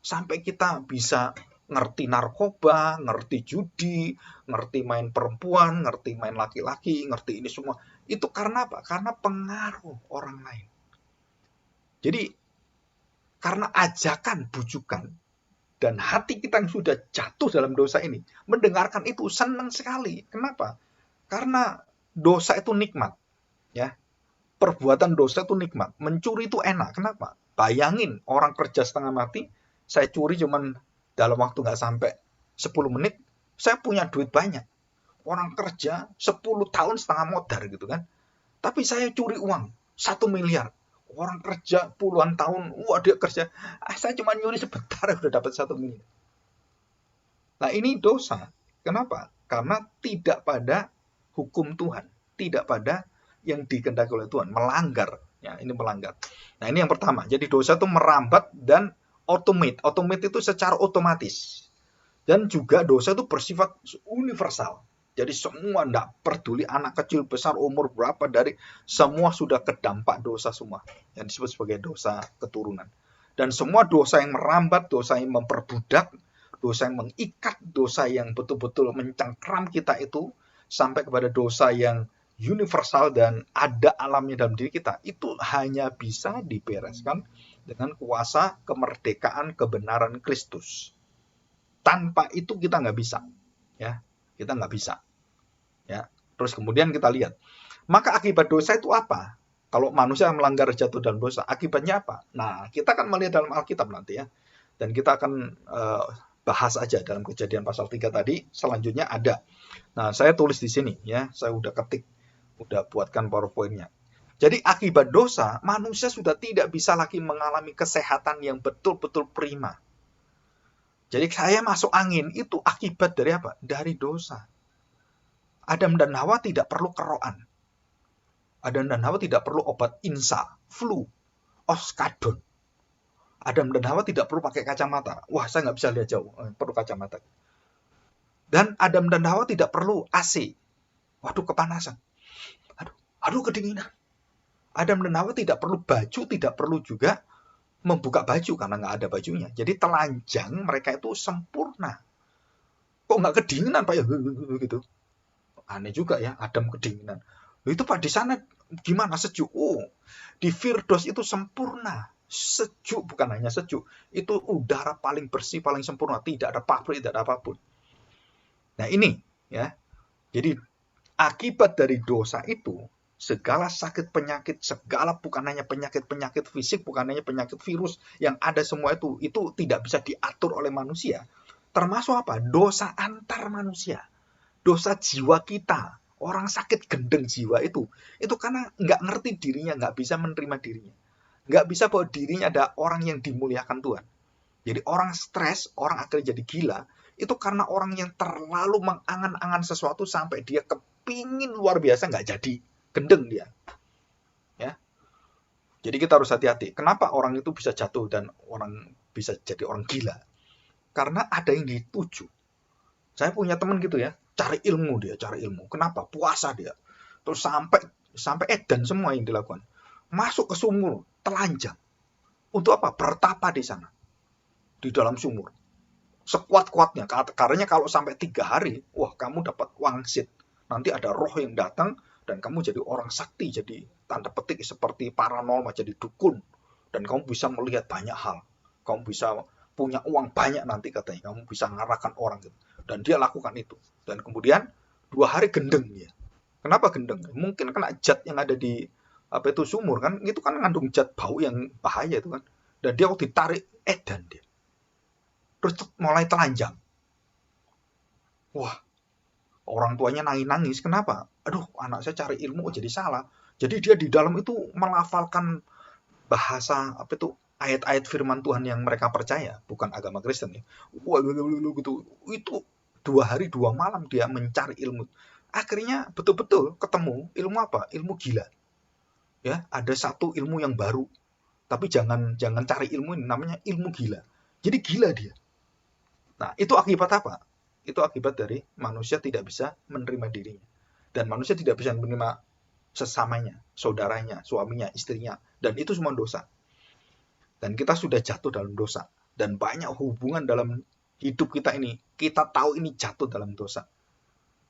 Sampai kita bisa ngerti narkoba, ngerti judi, ngerti main perempuan, ngerti main laki-laki, ngerti ini semua. Itu karena apa? Karena pengaruh orang lain. Jadi, karena ajakan, bujukan, dan hati kita yang sudah jatuh dalam dosa ini, mendengarkan itu senang sekali. Kenapa? Karena dosa itu nikmat. Ya, perbuatan dosa itu nikmat. Mencuri itu enak. Kenapa? Bayangin orang kerja setengah mati, saya curi cuman dalam waktu nggak sampai 10 menit, saya punya duit banyak. Orang kerja 10 tahun setengah modar gitu kan. Tapi saya curi uang 1 miliar. Orang kerja puluhan tahun, wah dia kerja, saya cuma nyuri sebentar udah dapat 1 miliar. Nah ini dosa. Kenapa? Karena tidak pada hukum Tuhan. Tidak pada yang dikehendaki oleh Tuhan. Melanggar. Ya, ini melanggar. Nah ini yang pertama. Jadi dosa itu merambat dan automate. Automate itu secara otomatis. Dan juga dosa itu bersifat universal. Jadi semua, tidak peduli anak kecil, besar, umur berapa, dari semua sudah kedampak dosa semua. Yang disebut sebagai dosa keturunan. Dan semua dosa yang merambat, dosa yang memperbudak, dosa yang mengikat, dosa yang betul-betul mencengkram kita itu, sampai kepada dosa yang universal dan ada alamnya dalam diri kita, itu hanya bisa dibereskan dengan kuasa kemerdekaan kebenaran Kristus. Tanpa itu kita nggak bisa, ya, kita nggak bisa, ya. Terus kemudian kita lihat, maka akibat dosa itu apa? Kalau manusia melanggar jatuh dalam dosa, akibatnya apa? Nah, kita akan melihat dalam Alkitab nanti ya, dan kita akan bahas aja dalam Kejadian pasal 3 tadi. Selanjutnya ada. Nah, saya tulis di sini ya, saya udah ketik, udah buatkan PowerPoint-nya. Jadi akibat dosa, manusia sudah tidak bisa lagi mengalami kesehatan yang betul-betul prima. Jadi saya masuk angin, itu akibat dari apa? Dari dosa. Adam dan Hawa tidak perlu keroan. Adam dan Hawa tidak perlu obat insa, flu, oskadon. Adam dan Hawa tidak perlu pakai kacamata. Wah, saya nggak bisa lihat jauh, perlu kacamata. Dan Adam dan Hawa tidak perlu AC. Waduh, kepanasan. Aduh, kedinginan. Adam dan Hawa tidak perlu baju, tidak perlu juga membuka baju karena nggak ada bajunya. Jadi telanjang mereka itu sempurna. Kok nggak kedinginan Pak ya? Gitu. Aneh juga ya, Adam kedinginan. Itu Pak di sana gimana, sejuk? Oh, di Firdaus itu sempurna. Sejuk, bukan hanya sejuk. Itu udara paling bersih, paling sempurna. Tidak ada pabrik, tidak ada apapun. Nah ini ya. Jadi akibat dari dosa itu, segala sakit penyakit, segala bukan hanya penyakit-penyakit fisik, bukan hanya penyakit virus yang ada semua itu tidak bisa diatur oleh manusia. Termasuk apa? Dosa antar manusia, dosa jiwa kita. Orang sakit gendeng jiwa itu karena nggak ngerti dirinya, nggak bisa menerima dirinya, nggak bisa bahwa dirinya ada orang yang dimuliakan Tuhan. Jadi orang stres, orang akhirnya jadi gila, itu karena orang yang terlalu mengangan-angan sesuatu sampai dia kepingin luar biasa, nggak jadi, gendeng dia. Ya, jadi kita harus hati-hati. Kenapa orang itu bisa jatuh dan orang bisa jadi orang gila? Karena ada yang dituju. Saya punya teman gitu ya, cari ilmu dia, cari ilmu. Kenapa? Puasa dia. Terus sampai edan semua yang dilakukan. Masuk ke sumur, telanjang. Untuk apa? Bertapa di sana, di dalam sumur. Sekuat-kuatnya. Karena kalau sampai 3 hari, wah kamu dapat wangsit. Nanti ada roh yang datang dan kamu jadi orang sakti, jadi tanda petik seperti paranormal, jadi dukun. Dan kamu bisa melihat banyak hal. Kamu bisa punya uang banyak nanti katanya. Kamu bisa mengarahkan orang gitu. Dan dia lakukan itu. Dan kemudian 2 hari gendeng dia. Kenapa gendeng? Mungkin kena zat yang ada di sumur kan, itu kan mengandung zat bau yang bahaya itu kan. Dan dia waktu ditarik edan dia. Terus mulai telanjang. Wah, orang tuanya nangis-nangis. Kenapa? Aduh, anak saya cari ilmu jadi salah. Jadi dia di dalam itu melafalkan bahasa ayat-ayat firman Tuhan yang mereka percaya, bukan agama Kristen ya. Wah, gitu. Itu 2 hari 2 malam dia mencari ilmu. Akhirnya betul-betul ketemu ilmu apa? Ilmu gila. Ya, ada satu ilmu yang baru. Tapi jangan cari ilmu ini, namanya ilmu gila. Jadi gila dia. Nah, itu akibat apa? Itu akibat dari manusia tidak bisa menerima dirinya. Dan manusia tidak bisa menerima sesamanya, saudaranya, suaminya, istrinya. Dan itu semua dosa. Dan kita sudah jatuh dalam dosa. Dan banyak hubungan dalam hidup kita ini. Kita tahu ini jatuh dalam dosa.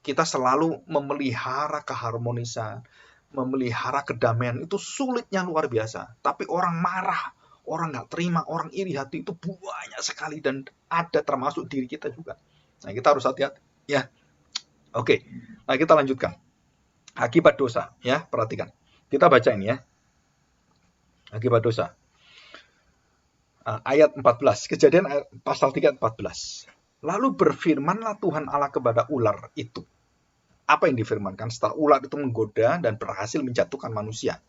Kita selalu memelihara keharmonisan, memelihara kedamaian. Itu sulitnya luar biasa. Tapi orang marah, orang nggak terima, orang iri hati itu banyak sekali. Dan ada termasuk diri kita juga. Nah, kita harus hati-hati. Ya, oke. Nah, kita lanjutkan. Akibat dosa, ya, perhatikan. Kita baca ini ya. Akibat dosa. Ayat 14, Kejadian pasal 3 ayat 14. Lalu berfirmanlah Tuhan Allah kepada ular itu. Apa yang difirmankan setelah ular itu menggoda dan berhasil menjatuhkan manusia?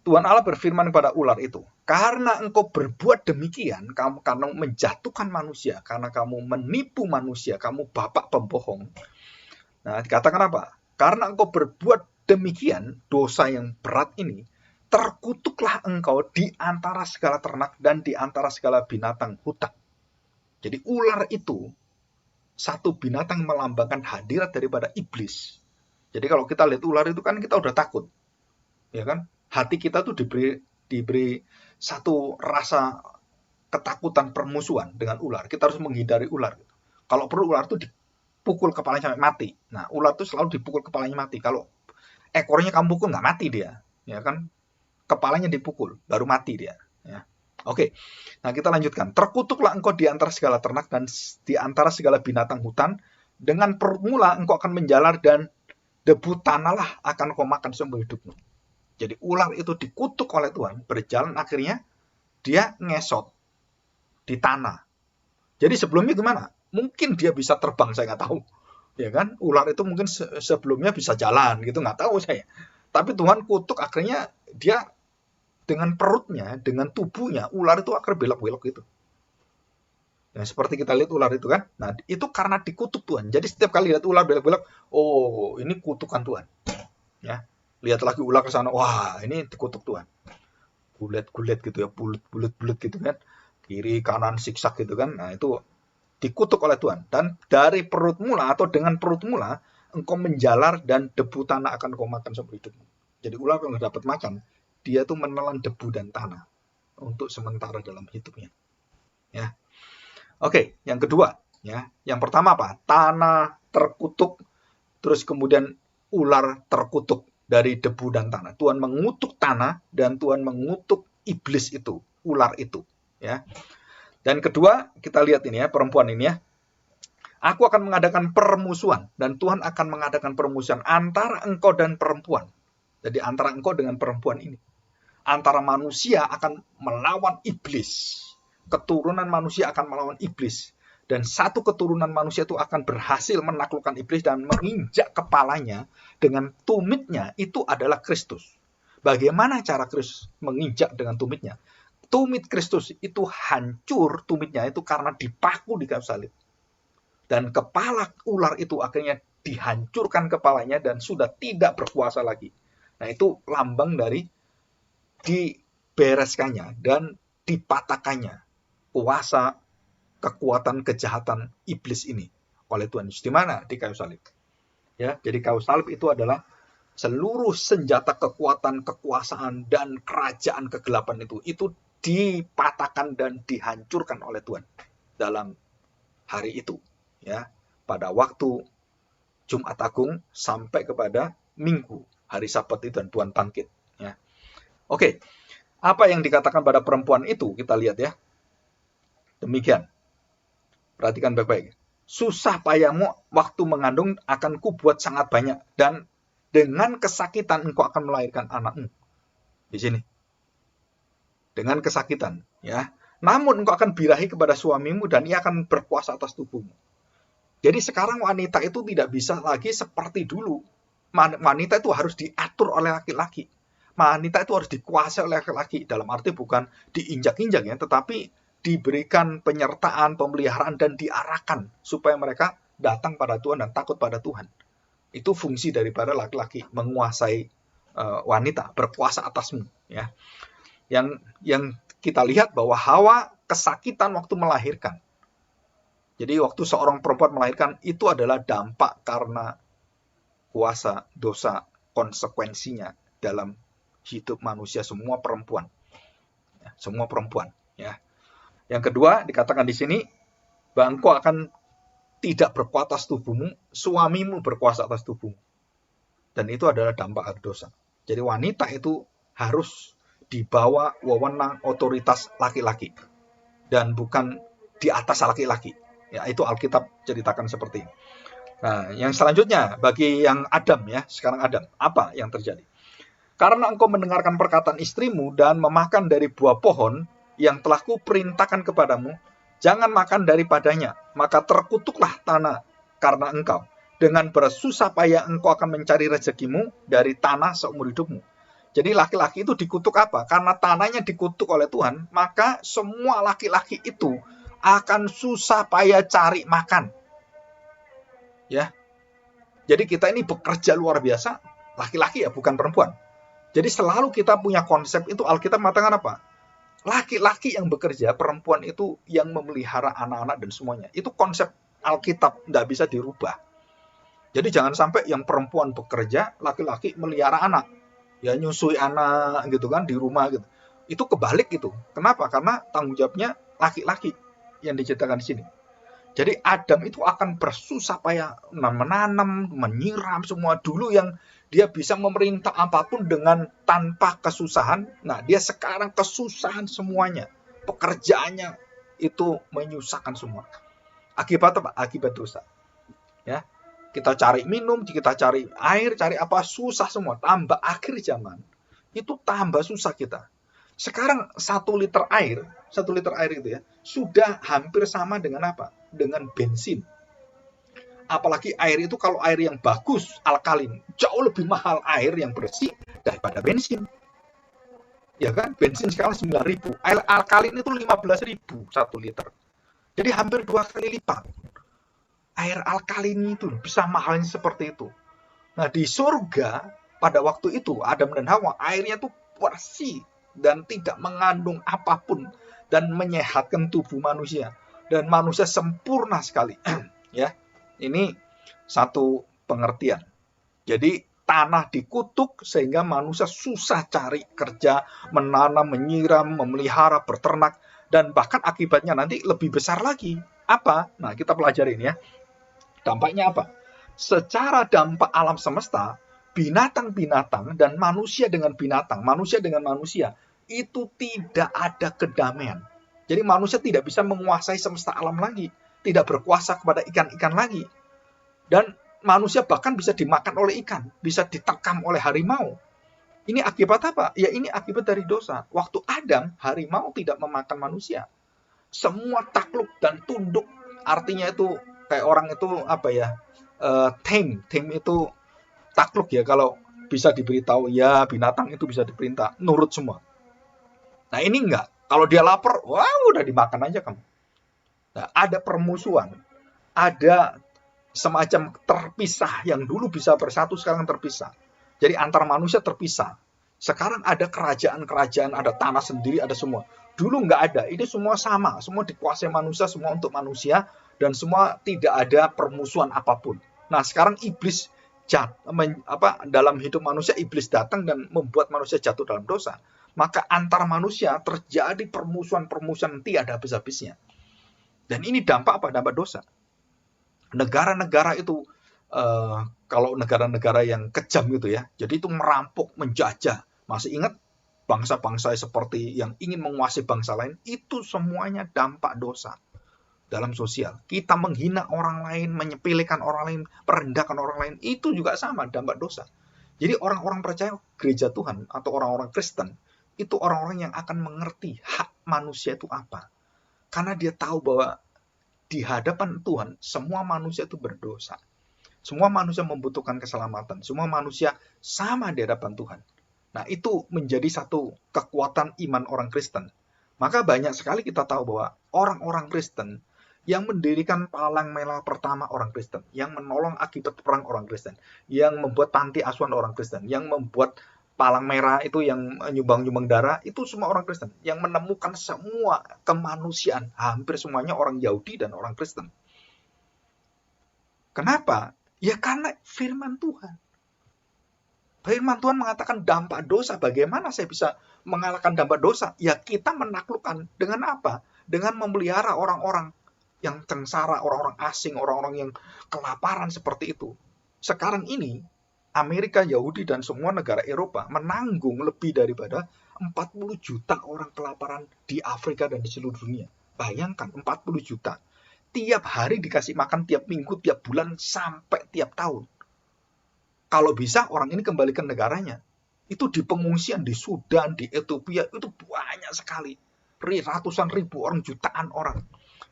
Tuhan Allah berfirman kepada ular itu, karena engkau berbuat demikian, karena menjatuhkan manusia, karena kamu menipu manusia, kamu bapak pembohong. Nah, dikatakan apa? Karena engkau berbuat demikian, dosa yang berat ini, terkutuklah engkau di antara segala ternak dan di antara segala binatang hutan. Jadi ular itu satu binatang melambangkan hadirat daripada iblis. Jadi kalau kita lihat ular itu kan kita udah takut, ya kan? Hati kita tuh diberi satu rasa ketakutan permusuhan dengan ular. Kita harus menghindari ular. Kalau perlu ular itu dipukul kepalanya sampai mati. Nah, ular itu selalu dipukul kepalanya mati. Kalau ekornya kamu pukul nggak mati dia, ya kan? Kepalanya dipukul baru mati dia. Ya. Oke, nah kita lanjutkan. Terkutuklah engkau di antara segala ternak dan di antara segala binatang hutan. Dengan perut mula engkau akan menjalar dan debu tanahlah akan kau makan seumur hidupmu. Jadi ular itu dikutuk oleh Tuhan, berjalan akhirnya dia ngesot di tanah. Jadi sebelumnya gimana? Mungkin dia bisa terbang, saya nggak tahu. Ya kan? Ular itu mungkin sebelumnya bisa jalan gitu, nggak tahu saya. Tapi Tuhan kutuk akhirnya dia dengan perutnya, dengan tubuhnya, ular itu akhirnya belok-belok gitu. Ya, seperti kita lihat ular itu kan. Nah, itu karena dikutuk Tuhan. Jadi setiap kali lihat ular belok-belok, oh ini kutukan Tuhan. Ya. Lihat lagi ular ke sana, wah ini dikutuk Tuhan. Gulet-gulet gitu ya, bulet-bulet gitu kan. Kiri, kanan, siksak gitu kan. Nah itu dikutuk oleh Tuhan. Dan dari perut mula atau dengan perut mula, engkau menjalar dan debu tanah akan kau makan seumur hidupmu. Jadi ular kalau dapat makan, dia tuh menelan debu dan tanah untuk sementara dalam hidupnya. Ya. Oke, yang kedua. Ya. Yang pertama apa? Tanah terkutuk, terus kemudian ular terkutuk dari debu dan tanah. Tuhan mengutuk tanah dan Tuhan mengutuk iblis itu, ular itu, ya. Dan kedua, kita lihat ini ya, perempuan ini ya. Aku akan mengadakan permusuhan, dan Tuhan akan mengadakan permusuhan antara engkau dan perempuan. Jadi antara engkau dengan perempuan ini. Antara manusia akan melawan iblis. Keturunan manusia akan melawan iblis. Dan satu keturunan manusia itu akan berhasil menaklukkan iblis dan menginjak kepalanya dengan tumitnya, itu adalah Kristus. Bagaimana cara Kristus menginjak dengan tumitnya? Tumit Kristus itu hancur, tumitnya itu karena dipaku di kayu salib. Dan kepala ular itu akhirnya dihancurkan kepalanya dan sudah tidak berkuasa lagi. Nah, itu lambang dari dibereskannya dan dipatahkannya kuasa, kekuatan, kejahatan iblis ini oleh Tuhan Yesus. Di mana? Di kayu salib. Ya, jadi kayu salib itu adalah seluruh senjata kekuatan, kekuasaan, dan kerajaan kegelapan itu dipatahkan dan dihancurkan oleh Tuhan dalam hari itu. Ya, pada waktu Jumat Agung sampai kepada Minggu, hari Sabat itu, dan Tuhan bangkit. Ya. Oke, apa yang dikatakan pada perempuan itu kita lihat ya. Demikian. Perhatikan baik-baik. Susah payahmu waktu mengandung akan kubuat sangat banyak, dan dengan kesakitan engkau akan melahirkan anakmu. Di sini. Dengan kesakitan, ya. Namun engkau akan birahi kepada suamimu dan ia akan berkuasa atas tubuhmu. Jadi sekarang wanita itu tidak bisa lagi seperti dulu. Wanita itu harus diatur oleh laki-laki. Wanita itu harus dikuasai oleh laki-laki. Dalam arti bukan diinjak-injak ya, tetapi diberikan penyertaan, pemeliharaan, dan diarahkan supaya mereka datang pada Tuhan dan takut pada Tuhan. Itu fungsi daripada laki-laki, menguasai wanita, berkuasa atasmu. Ya. Yang kita lihat bahwa Hawa kesakitan waktu melahirkan. Jadi waktu seorang perempuan melahirkan, itu adalah dampak karena kuasa, dosa, konsekuensinya dalam hidup manusia, semua perempuan. Ya, semua perempuan. Ya. Yang kedua, dikatakan di sini, bahwa engkau akan tidak berkuasa atas tubuhmu, suamimu berkuasa atas tubuhmu. Dan itu adalah dampak dosa. Jadi wanita itu harus dibawa wewenang otoritas laki-laki. Dan bukan di atas laki-laki. Ya, itu Alkitab ceritakan seperti ini. Nah, yang selanjutnya, bagi yang Adam ya, sekarang Adam, apa yang terjadi? Karena engkau mendengarkan perkataan istrimu dan memakan dari buah pohon yang telah kuperintahkan kepadamu, jangan makan daripadanya, maka terkutuklah tanah karena engkau. Dengan bersusah payah engkau akan mencari rezekimu dari tanah seumur hidupmu. Jadi laki-laki itu dikutuk apa? Karena tanahnya dikutuk oleh Tuhan, maka semua laki-laki itu akan susah payah cari makan. Ya. Jadi kita ini bekerja luar biasa, laki-laki ya, bukan perempuan. Jadi selalu kita punya konsep itu, Alkitab mengatakan apa? Laki-laki yang bekerja, perempuan itu yang memelihara anak-anak dan semuanya. Itu konsep Alkitab, tidak bisa dirubah. Jadi jangan sampai yang perempuan bekerja, laki-laki melihara anak. Ya nyusui anak gitu kan di rumah gitu. Itu kebalik gitu. Kenapa? Karena tanggung jawabnya laki-laki yang diceritakan di sini. Jadi Adam itu akan bersusah payah menanam, menyiram semua. Dulu yang dia bisa memerintah apapun dengan tanpa kesusahan. Nah, dia sekarang kesusahan semuanya. Pekerjaannya itu menyusahkan semua. Akibat apa? Akibat dosa. Ya. Kita cari minum, kita cari air, cari apa, susah semua. Tambah akhir zaman, itu tambah susah kita. Sekarang 1 liter air itu ya, sudah hampir sama dengan apa? Dengan bensin. Apalagi air itu, kalau air yang bagus, alkalin, jauh lebih mahal air yang bersih daripada bensin. Ya kan? Bensin sekarang 9.000, air alkalin itu 15.000 1 liter. Jadi hampir 2 kali lipat. Air alkalin itu bisa mahalnya seperti itu. Nah, di surga pada waktu itu Adam dan Hawa, airnya itu bersih dan tidak mengandung apapun dan menyehatkan tubuh manusia, dan manusia sempurna sekali. Ya, ini satu pengertian. Jadi tanah dikutuk sehingga manusia susah cari kerja, menanam, menyiram, memelihara, berternak, dan bahkan akibatnya nanti lebih besar lagi. Apa? Nah, kita pelajarin ya. Dampaknya apa? Secara dampak alam semesta, binatang-binatang dan manusia dengan binatang, manusia dengan manusia, itu tidak ada kedamaian. Jadi manusia tidak bisa menguasai semesta alam lagi. tidak berkuasa kepada ikan-ikan lagi. Dan manusia bahkan bisa dimakan oleh ikan, bisa ditekam oleh harimau. Ini akibat apa? Ya ini akibat dari dosa. Waktu Adam, harimau tidak memakan manusia. Semua takluk dan tunduk. Artinya itu kayak orang itu apa ya? Tame itu takluk ya. Kalau bisa diberitahu ya binatang itu bisa diperintah, nurut semua. Nah ini enggak. Kalau dia lapar, wah udah dimakan aja kamu. Nah, ada permusuhan, ada semacam terpisah yang dulu bisa bersatu sekarang terpisah. Jadi antar manusia terpisah. Sekarang ada kerajaan-kerajaan, ada tanah sendiri, ada semua. Dulu nggak ada, ini semua sama, semua dikuasai manusia, semua untuk manusia, dan semua tidak ada permusuhan apapun. Nah sekarang iblis dalam hidup manusia iblis datang dan membuat manusia jatuh dalam dosa. Maka antar manusia terjadi permusuhan-permusuhan tiada habis-habisnya. Dan ini dampak apa? Dampak dosa. Negara-negara itu kalau negara-negara yang kejam gitu ya, jadi itu merampok, menjajah. Masih ingat bangsa-bangsa seperti yang ingin menguasai bangsa lain, itu semuanya dampak dosa dalam sosial. Kita menghina orang lain, menyepelekan orang lain, merendahkan orang lain, itu juga sama dampak dosa. Jadi orang-orang percaya gereja Tuhan atau orang-orang Kristen, itu orang-orang yang akan mengerti hak manusia itu apa. Karena dia tahu bahwa di hadapan Tuhan, semua manusia itu berdosa. Semua manusia membutuhkan keselamatan. Semua manusia sama di hadapan Tuhan. Nah, itu menjadi satu kekuatan iman orang Kristen. Maka banyak sekali kita tahu bahwa orang-orang Kristen yang mendirikan palang merah pertama orang Kristen, yang menolong akibat perang orang Kristen, yang membuat panti asuhan orang Kristen, yang membuat palang merah itu yang nyumbang-nyumbang darah, itu semua orang Kristen. Yang menemukan semua kemanusiaan, hampir semuanya orang Yahudi dan orang Kristen. Kenapa? Ya karena firman Tuhan. Firman Tuhan mengatakan dampak dosa. Bagaimana saya bisa mengalahkan dampak dosa? Ya kita menaklukkan. Dengan apa? Dengan memelihara orang-orang yang sengsara, orang-orang asing, orang-orang yang kelaparan seperti itu. Sekarang ini, Amerika, Yahudi, dan semua negara Eropa menanggung lebih daripada 40 juta orang kelaparan di Afrika dan di seluruh dunia. Bayangkan, 40 juta. Tiap hari dikasih makan, tiap minggu, tiap bulan, sampai tiap tahun. Kalau bisa, orang ini kembali ke negaranya. Itu di pengungsian, di Sudan, di Ethiopia, itu banyak sekali. Ratusan ribu orang, jutaan orang.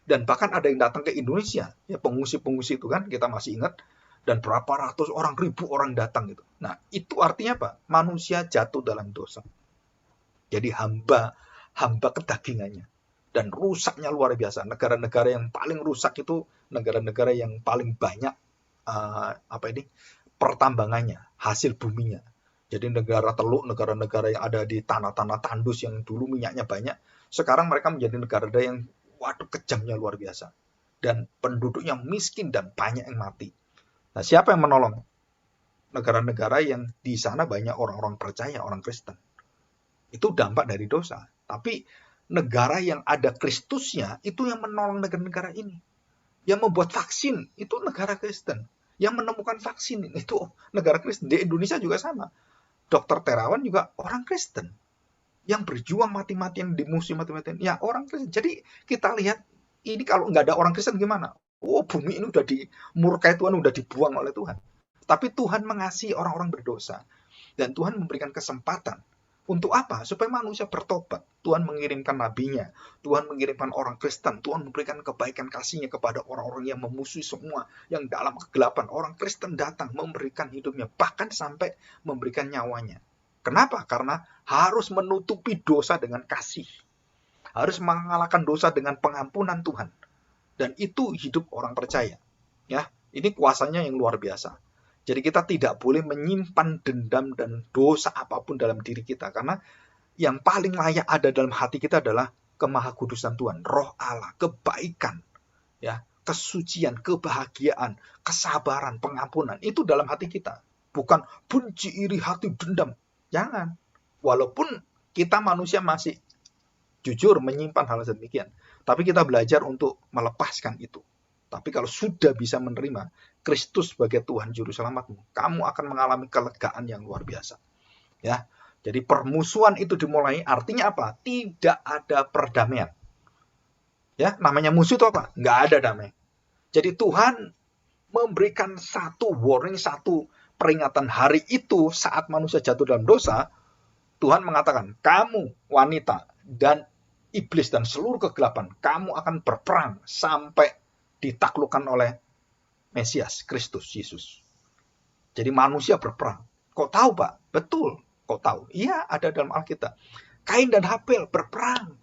Dan bahkan ada yang datang ke Indonesia, ya pengungsi-pengungsi itu kan, kita masih ingat, dan berapa ratus orang, ribu orang datang gitu. Nah, itu artinya apa? Manusia jatuh dalam dosa. Jadi hamba kedagingannya. Dan rusaknya luar biasa. Negara-negara yang paling rusak itu negara-negara yang paling banyak pertambangannya, hasil buminya. Jadi negara teluk, negara-negara yang ada di tanah-tanah tandus yang dulu minyaknya banyak, sekarang mereka menjadi negara yang kejamnya luar biasa. Dan penduduknya miskin dan banyak yang mati. Nah, siapa yang menolong? Negara-negara yang di sana banyak orang-orang percaya, orang Kristen. Itu dampak dari dosa. Tapi negara yang ada Kristusnya, itu yang menolong negara-negara ini. Yang membuat vaksin, itu negara Kristen. Yang menemukan vaksin, itu negara Kristen. Di Indonesia juga sama. Dokter Terawan juga orang Kristen. Yang berjuang mati-matian di musim mati-matian, ya orang Kristen. Jadi kita lihat, ini kalau nggak ada orang Kristen gimana? Oh, bumi ini udah dimurkai Tuhan, udah dibuang oleh Tuhan. Tapi Tuhan mengasihi orang-orang berdosa. Dan Tuhan memberikan kesempatan. Untuk apa? Supaya manusia bertobat. Tuhan mengirimkan nabinya. Tuhan mengirimkan orang Kristen. Tuhan memberikan kebaikan kasihnya kepada orang-orang yang memusuhi semua. Yang dalam kegelapan. Orang Kristen datang memberikan hidupnya. Bahkan sampai memberikan nyawanya. Kenapa? Karena harus menutupi dosa dengan kasih. Harus mengalahkan dosa dengan pengampunan Tuhan. Dan itu hidup orang percaya. Ya, ini kuasanya yang luar biasa. Jadi kita tidak boleh menyimpan dendam dan dosa apapun dalam diri kita. Karena yang paling layak ada dalam hati kita adalah kemahakudusan Tuhan. Roh Allah, kebaikan, ya, kesucian, kebahagiaan, kesabaran, pengampunan. Itu dalam hati kita. Bukan benci, iri hati, dendam. Jangan. Walaupun kita manusia masih jujur menyimpan hal demikian. Tapi kita belajar untuk melepaskan itu. Tapi kalau sudah bisa menerima Kristus sebagai Tuhan Juru Selamatmu, kamu akan mengalami kelegaan yang luar biasa. Ya, jadi permusuhan itu dimulai, artinya apa? Tidak ada perdamaian. Ya, namanya musuh itu apa? Nggak ada damai. Jadi Tuhan memberikan satu warning, satu peringatan hari itu saat manusia jatuh dalam dosa. Tuhan mengatakan, kamu wanita dan iblis dan seluruh kegelapan, kamu akan berperang sampai ditaklukkan oleh Mesias, Kristus, Yesus. Jadi manusia berperang. Kok tahu, Pak? Betul. Kok tahu? Iya, ada dalam Alkitab. Kain dan Habel berperang.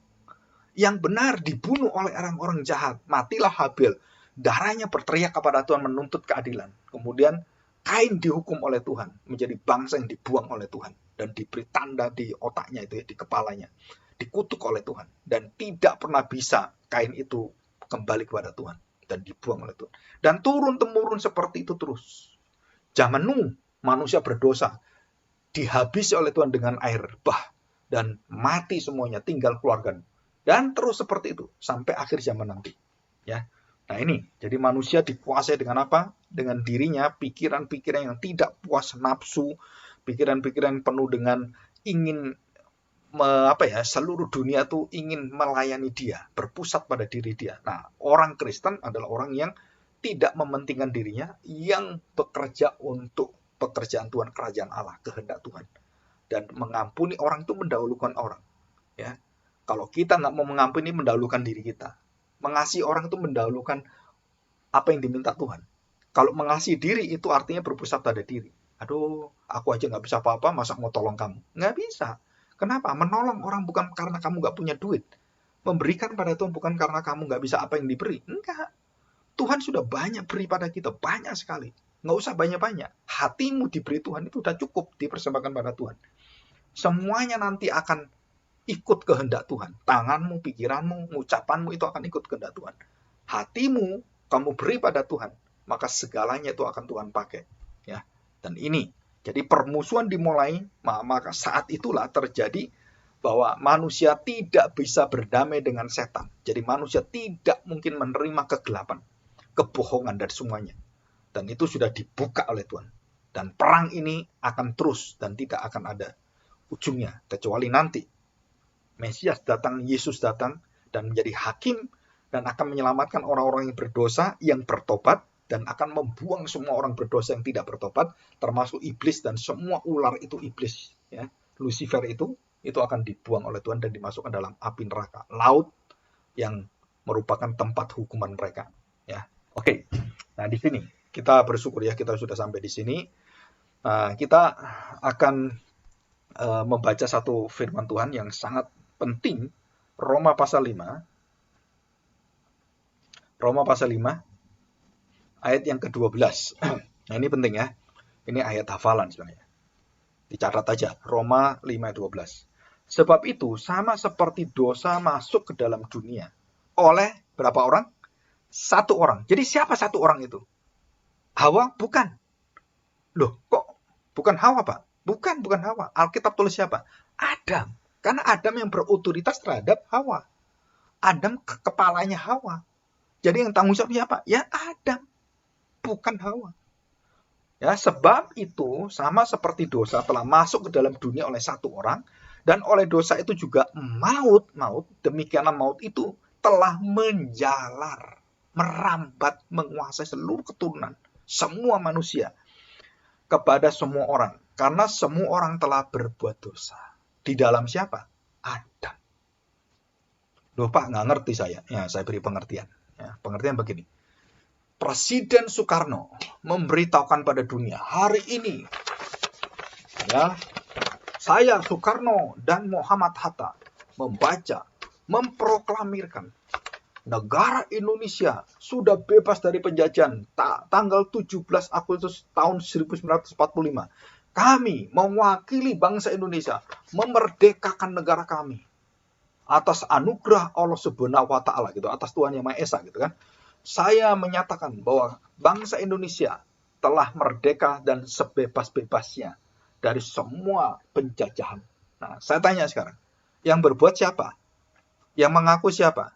Yang benar dibunuh oleh orang-orang jahat. Matilah Habel. Darahnya berteriak kepada Tuhan menuntut keadilan. Kemudian Kain dihukum oleh Tuhan. Menjadi bangsa yang dibuang oleh Tuhan. Dan diberi tanda di otaknya itu, di kepalanya. Dikutuk oleh Tuhan. Dan tidak pernah bisa Kain itu kembali kepada Tuhan. Dan dibuang oleh Tuhan. Dan turun-temurun seperti itu terus. Zaman Nuh, manusia berdosa. Dihabisi oleh Tuhan dengan air bah. Dan mati semuanya, tinggal keluarga. Dan terus seperti itu sampai akhir zaman nanti. Ya. Nah ini, jadi manusia dikuasai dengan apa? Dengan dirinya, pikiran-pikiran yang tidak puas nafsu, pikiran-pikiran penuh dengan ingin seluruh dunia tuh ingin melayani dia, berpusat pada diri dia. Nah, orang Kristen adalah orang yang tidak mementingkan dirinya, yang bekerja untuk pekerjaan Tuhan, kerajaan Allah, kehendak Tuhan. Dan mengampuni orang itu mendahulukan orang. Ya. Kalau kita nggak mau mengampuni, mendahulukan diri kita. Mengasihi orang itu mendahulukan apa yang diminta Tuhan. Kalau mengasihi diri itu artinya berpusat pada diri. Aduh, aku aja nggak bisa apa-apa, masa mau tolong kamu? Nggak bisa. Kenapa? Menolong orang bukan karena kamu nggak punya duit. Memberikan pada Tuhan bukan karena kamu nggak bisa apa yang diberi. Enggak. Tuhan sudah banyak beri pada kita, banyak sekali. Nggak usah banyak-banyak. Hatimu diberi Tuhan itu sudah cukup dipersembahkan pada Tuhan. Semuanya nanti akan ikut kehendak Tuhan. Tanganmu, pikiranmu, ucapanmu itu akan ikut kehendak Tuhan. Hatimu kamu beri pada Tuhan, maka segalanya itu akan Tuhan pakai. Ya. Dan ini, jadi permusuhan dimulai, maka saat itulah terjadi bahwa manusia tidak bisa berdamai dengan setan. Jadi manusia tidak mungkin menerima kegelapan, kebohongan dan semuanya. Dan itu sudah dibuka oleh Tuhan. Dan perang ini akan terus dan tidak akan ada ujungnya. Kecuali nanti Mesias datang, Yesus datang dan menjadi hakim dan akan menyelamatkan orang-orang yang berdosa, yang bertobat, dan akan membuang semua orang berdosa yang tidak bertobat, termasuk iblis dan semua ular itu iblis. Ya. Lucifer itu akan dibuang oleh Tuhan dan dimasukkan dalam api neraka, laut yang merupakan tempat hukuman mereka. Ya. Oke, nah di sini kita bersyukur ya kita sudah sampai di sini. Kita akan membaca satu firman Tuhan yang sangat penting, Roma pasal 5. Roma pasal 5 ayat yang ke-12. Nah, ini penting ya. Ini ayat hafalan sebenarnya. Dicatat aja, Roma 5 ayat 12. Sebab itu sama seperti dosa masuk ke dalam dunia oleh berapa orang? Satu orang. Jadi siapa satu orang itu? Hawa? Bukan. Loh, kok bukan Hawa, Pak? Bukan Hawa. Alkitab tulis siapa? Adam. Karena Adam yang berotoritas terhadap Hawa. Adam kepalanya Hawa. Jadi yang tanggung jawab siapa? Ya Adam. Bukan Hawa. Ya, sebab itu sama seperti dosa telah masuk ke dalam dunia oleh satu orang, dan oleh dosa itu juga maut, demikianlah maut itu telah menjalar, merambat, menguasai seluruh keturunan, semua manusia, kepada semua orang. Karena semua orang telah berbuat dosa. Di dalam siapa? Adam. Loh Pak, nggak ngerti saya. Ya, saya beri pengertian. Ya, pengertian begini. Presiden Soekarno memberitahukan pada dunia, hari ini, ya, saya Soekarno dan Muhammad Hatta membaca, memproklamirkan negara Indonesia sudah bebas dari penjajahan tanggal 17 Agustus tahun 1945. Kami mewakili bangsa Indonesia memerdekakan negara kami atas anugerah Allah Subhanahu wa taala gitu, atas Tuhan Yang Maha Esa gitu kan. Saya menyatakan bahwa bangsa Indonesia telah merdeka dan sebebas-bebasnya dari semua penjajahan. Nah, saya tanya sekarang, yang berbuat siapa? Yang mengaku siapa?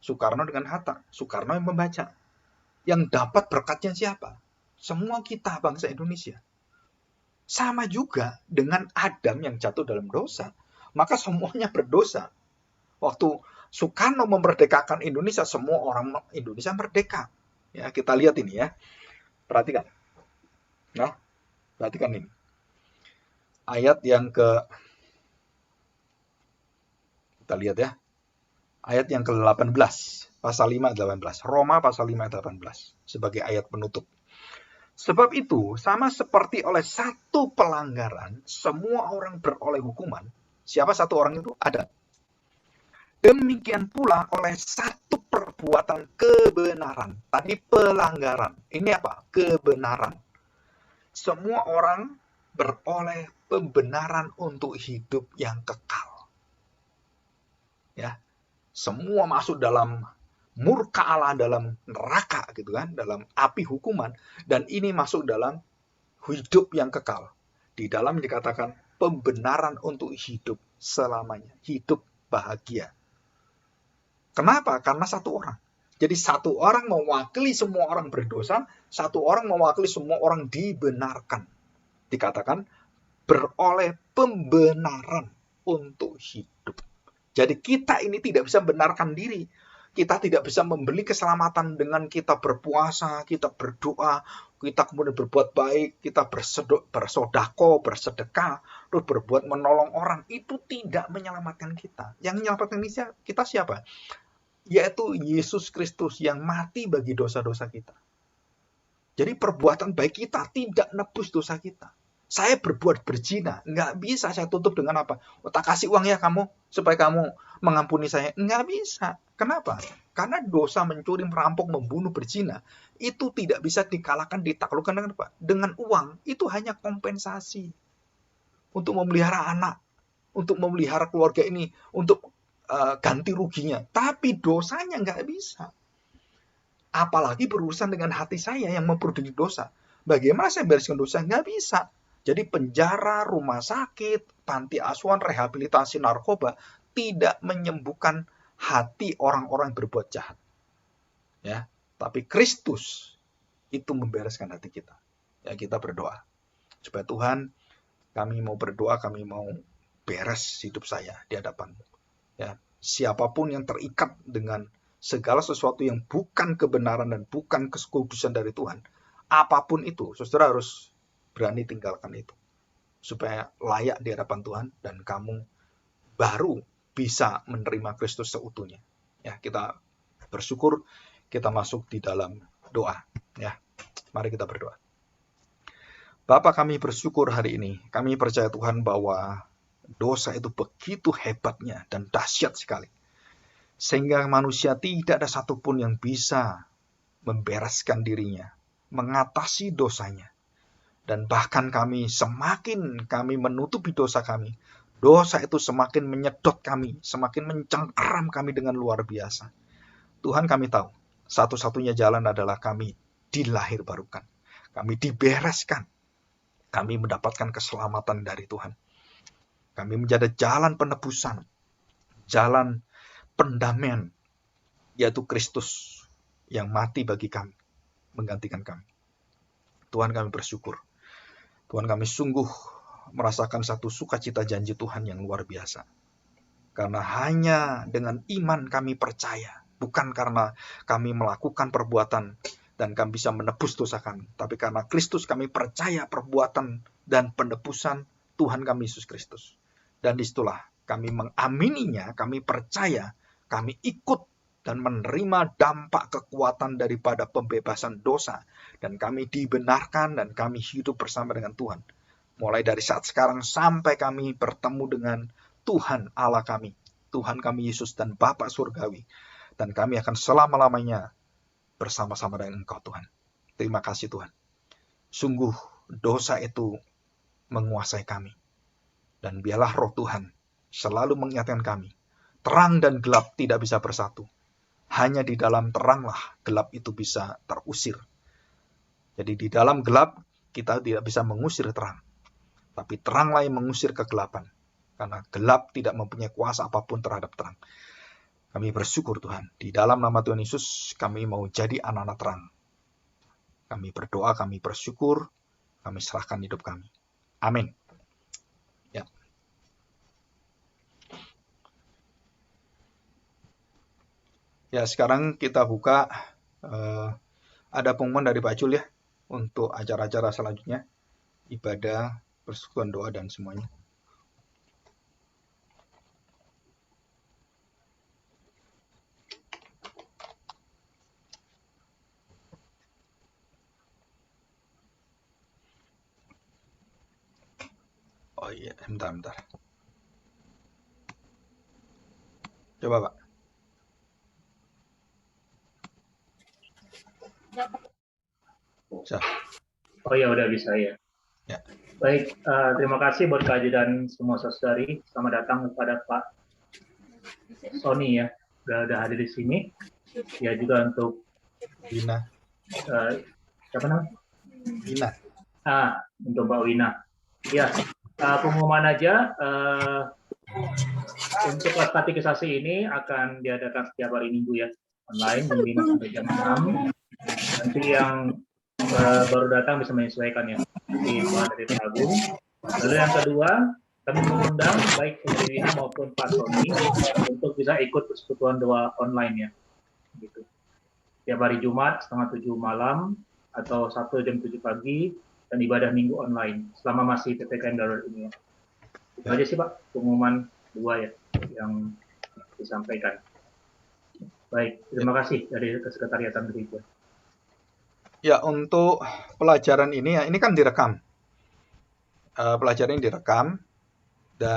Soekarno dengan Hatta. Soekarno yang membaca. Yang dapat berkatnya siapa? Semua kita bangsa Indonesia. Sama juga dengan Adam yang jatuh dalam dosa. Maka semuanya berdosa. Waktu Soekarno memerdekakan Indonesia, semua orang Indonesia merdeka. Ya, kita lihat ini ya. Perhatikan. Nah, perhatikan ini. Ayat yang kita lihat ya. Ayat yang ke-18. Pasal 5 ayat 18. Roma pasal 5 ayat 18. Sebagai ayat penutup. Sebab itu, sama seperti oleh satu pelanggaran, semua orang beroleh hukuman. Siapa satu orang itu? Ada. Demikian pula oleh satu perbuatan kebenaran. Tadi pelanggaran. Ini apa? Kebenaran. Semua orang beroleh pembenaran untuk hidup yang kekal. Ya, semua masuk dalam murka Allah, dalam neraka gitu kan, dalam api hukuman, dan ini masuk dalam hidup yang kekal. Di dalam dikatakan pembenaran untuk hidup selamanya, hidup bahagia. Kenapa? Karena satu orang. Jadi satu orang mewakili semua orang berdosa, satu orang mewakili semua orang dibenarkan. Dikatakan beroleh pembenaran untuk hidup. Jadi kita ini tidak bisa membenarkan diri. Kita tidak bisa membeli keselamatan dengan kita berpuasa, kita berdoa, kita kemudian berbuat baik, kita bersodako, bersedekah, terus berbuat menolong orang. Itu tidak menyelamatkan kita. Yang menyelamatkan kita siapa? Yaitu Yesus Kristus yang mati bagi dosa-dosa kita. Jadi perbuatan baik kita tidak nebus dosa kita. Saya berbuat berzina, nggak bisa saya tutup dengan apa? Oh, tak kasih uang ya kamu, supaya kamu mengampuni saya. Nggak bisa. Kenapa? Karena dosa mencuri, merampok, membunuh, berzina, itu tidak bisa dikalahkan, ditaklukkan dengan apa? Dengan uang. Itu hanya kompensasi. Untuk memelihara anak, untuk memelihara keluarga ini, untuk ganti ruginya. Tapi dosanya nggak bisa. Apalagi berurusan dengan hati saya yang memproduksi dosa. Bagaimana saya bereskan dosa? Nggak bisa. Jadi penjara, rumah sakit, panti asuhan, rehabilitasi narkoba tidak menyembuhkan hati orang-orang yang berbuat jahat. Ya, tapi Kristus itu membereskan hati kita. Ya, kita berdoa supaya Tuhan, kami mau berdoa, kami mau beres hidup saya di hadapan-Mu. Ya, siapapun yang terikat dengan segala sesuatu yang bukan kebenaran dan bukan kekudusan dari Tuhan, apapun itu, saudara harus berani tinggalkan itu. Supaya layak di hadapan Tuhan dan kamu baru bisa menerima Kristus seutuhnya. Ya, kita bersyukur, kita masuk di dalam doa. Ya, mari kita berdoa. Bapa, kami bersyukur hari ini. Kami percaya Tuhan bahwa dosa itu begitu hebatnya dan dahsyat sekali. Sehingga manusia tidak ada satupun yang bisa membereskan dirinya, mengatasi dosanya. Dan bahkan kami semakin kami menutupi dosa kami, dosa itu semakin menyedot kami, semakin mencengkeram kami dengan luar biasa. Tuhan, kami tahu, satu-satunya jalan adalah kami dilahir barukan. Kami dibereskan. Kami mendapatkan keselamatan dari Tuhan. Kami menjadi jalan penebusan, jalan pendamaian, yaitu Kristus yang mati bagi kami, menggantikan kami. Tuhan, kami bersyukur. Tuhan, kami sungguh merasakan satu sukacita janji Tuhan yang luar biasa. Karena hanya dengan iman kami percaya, bukan karena kami melakukan perbuatan dan kami bisa menebus dosa kami, tapi karena Kristus kami percaya perbuatan dan penebusan Tuhan kami Yesus Kristus. Dan disitulah kami mengamininya, kami percaya, kami ikut dan menerima dampak kekuatan daripada pembebasan dosa. Dan kami dibenarkan dan kami hidup bersama dengan Tuhan. Mulai dari saat sekarang sampai kami bertemu dengan Tuhan Allah kami, Tuhan kami Yesus dan Bapa Surgawi. Dan kami akan selama-lamanya bersama-sama dengan Engkau Tuhan. Terima kasih Tuhan. Sungguh dosa itu menguasai kami. Dan biarlah roh Tuhan selalu mengingatkan kami. Terang dan gelap tidak bisa bersatu. Hanya di dalam teranglah gelap itu bisa terusir. Jadi di dalam gelap kita tidak bisa mengusir terang. Tapi teranglah yang mengusir kegelapan. Karena gelap tidak mempunyai kuasa apapun terhadap terang. Kami bersyukur Tuhan. Di dalam nama Tuhan Yesus kami mau jadi anak-anak terang. Kami berdoa, kami bersyukur, kami serahkan hidup kami. Amin. Ya. Ya, sekarang kita buka ada pengumuman dari Pak Jul ya untuk acara-acara selanjutnya, ibadah, persekutuan doa dan semuanya. Oh iya, bentar. Coba Pak. Bisa. Oh ya, udah bisa ya. Ya. Baik, terima kasih buat Kak Haji dan semua saudari. Selamat datang kepada Pak Sony ya, udah hadir di sini. Ya juga untuk Wina. Siapa namanya? Wina. Untuk Mbak Wina. Ya, pengumuman aja. Untuk kelas katekisasi ini akan diadakan setiap hari Minggu ya, online jam 5 sampai jam 6. Nanti yang baru datang bisa menyesuaikan ya di Tuhan dari Agung. Lalu yang kedua, kami mengundang baik Saudari Wina maupun Pak Sony untuk bisa ikut persekutuan doa online ya. Gitu. Tiap hari Jumat setengah 7 malam atau Sabtu jam 7 pagi dan ibadah Minggu online selama masih PPKM darurat ini ya. Itu aja sih Pak, pengumuman 2 ya yang disampaikan. Baik, terima kasih dari Kesekretariatan Gereja. Ya, untuk pelajaran ini ya, ini kan direkam. Pelajaran ini direkam,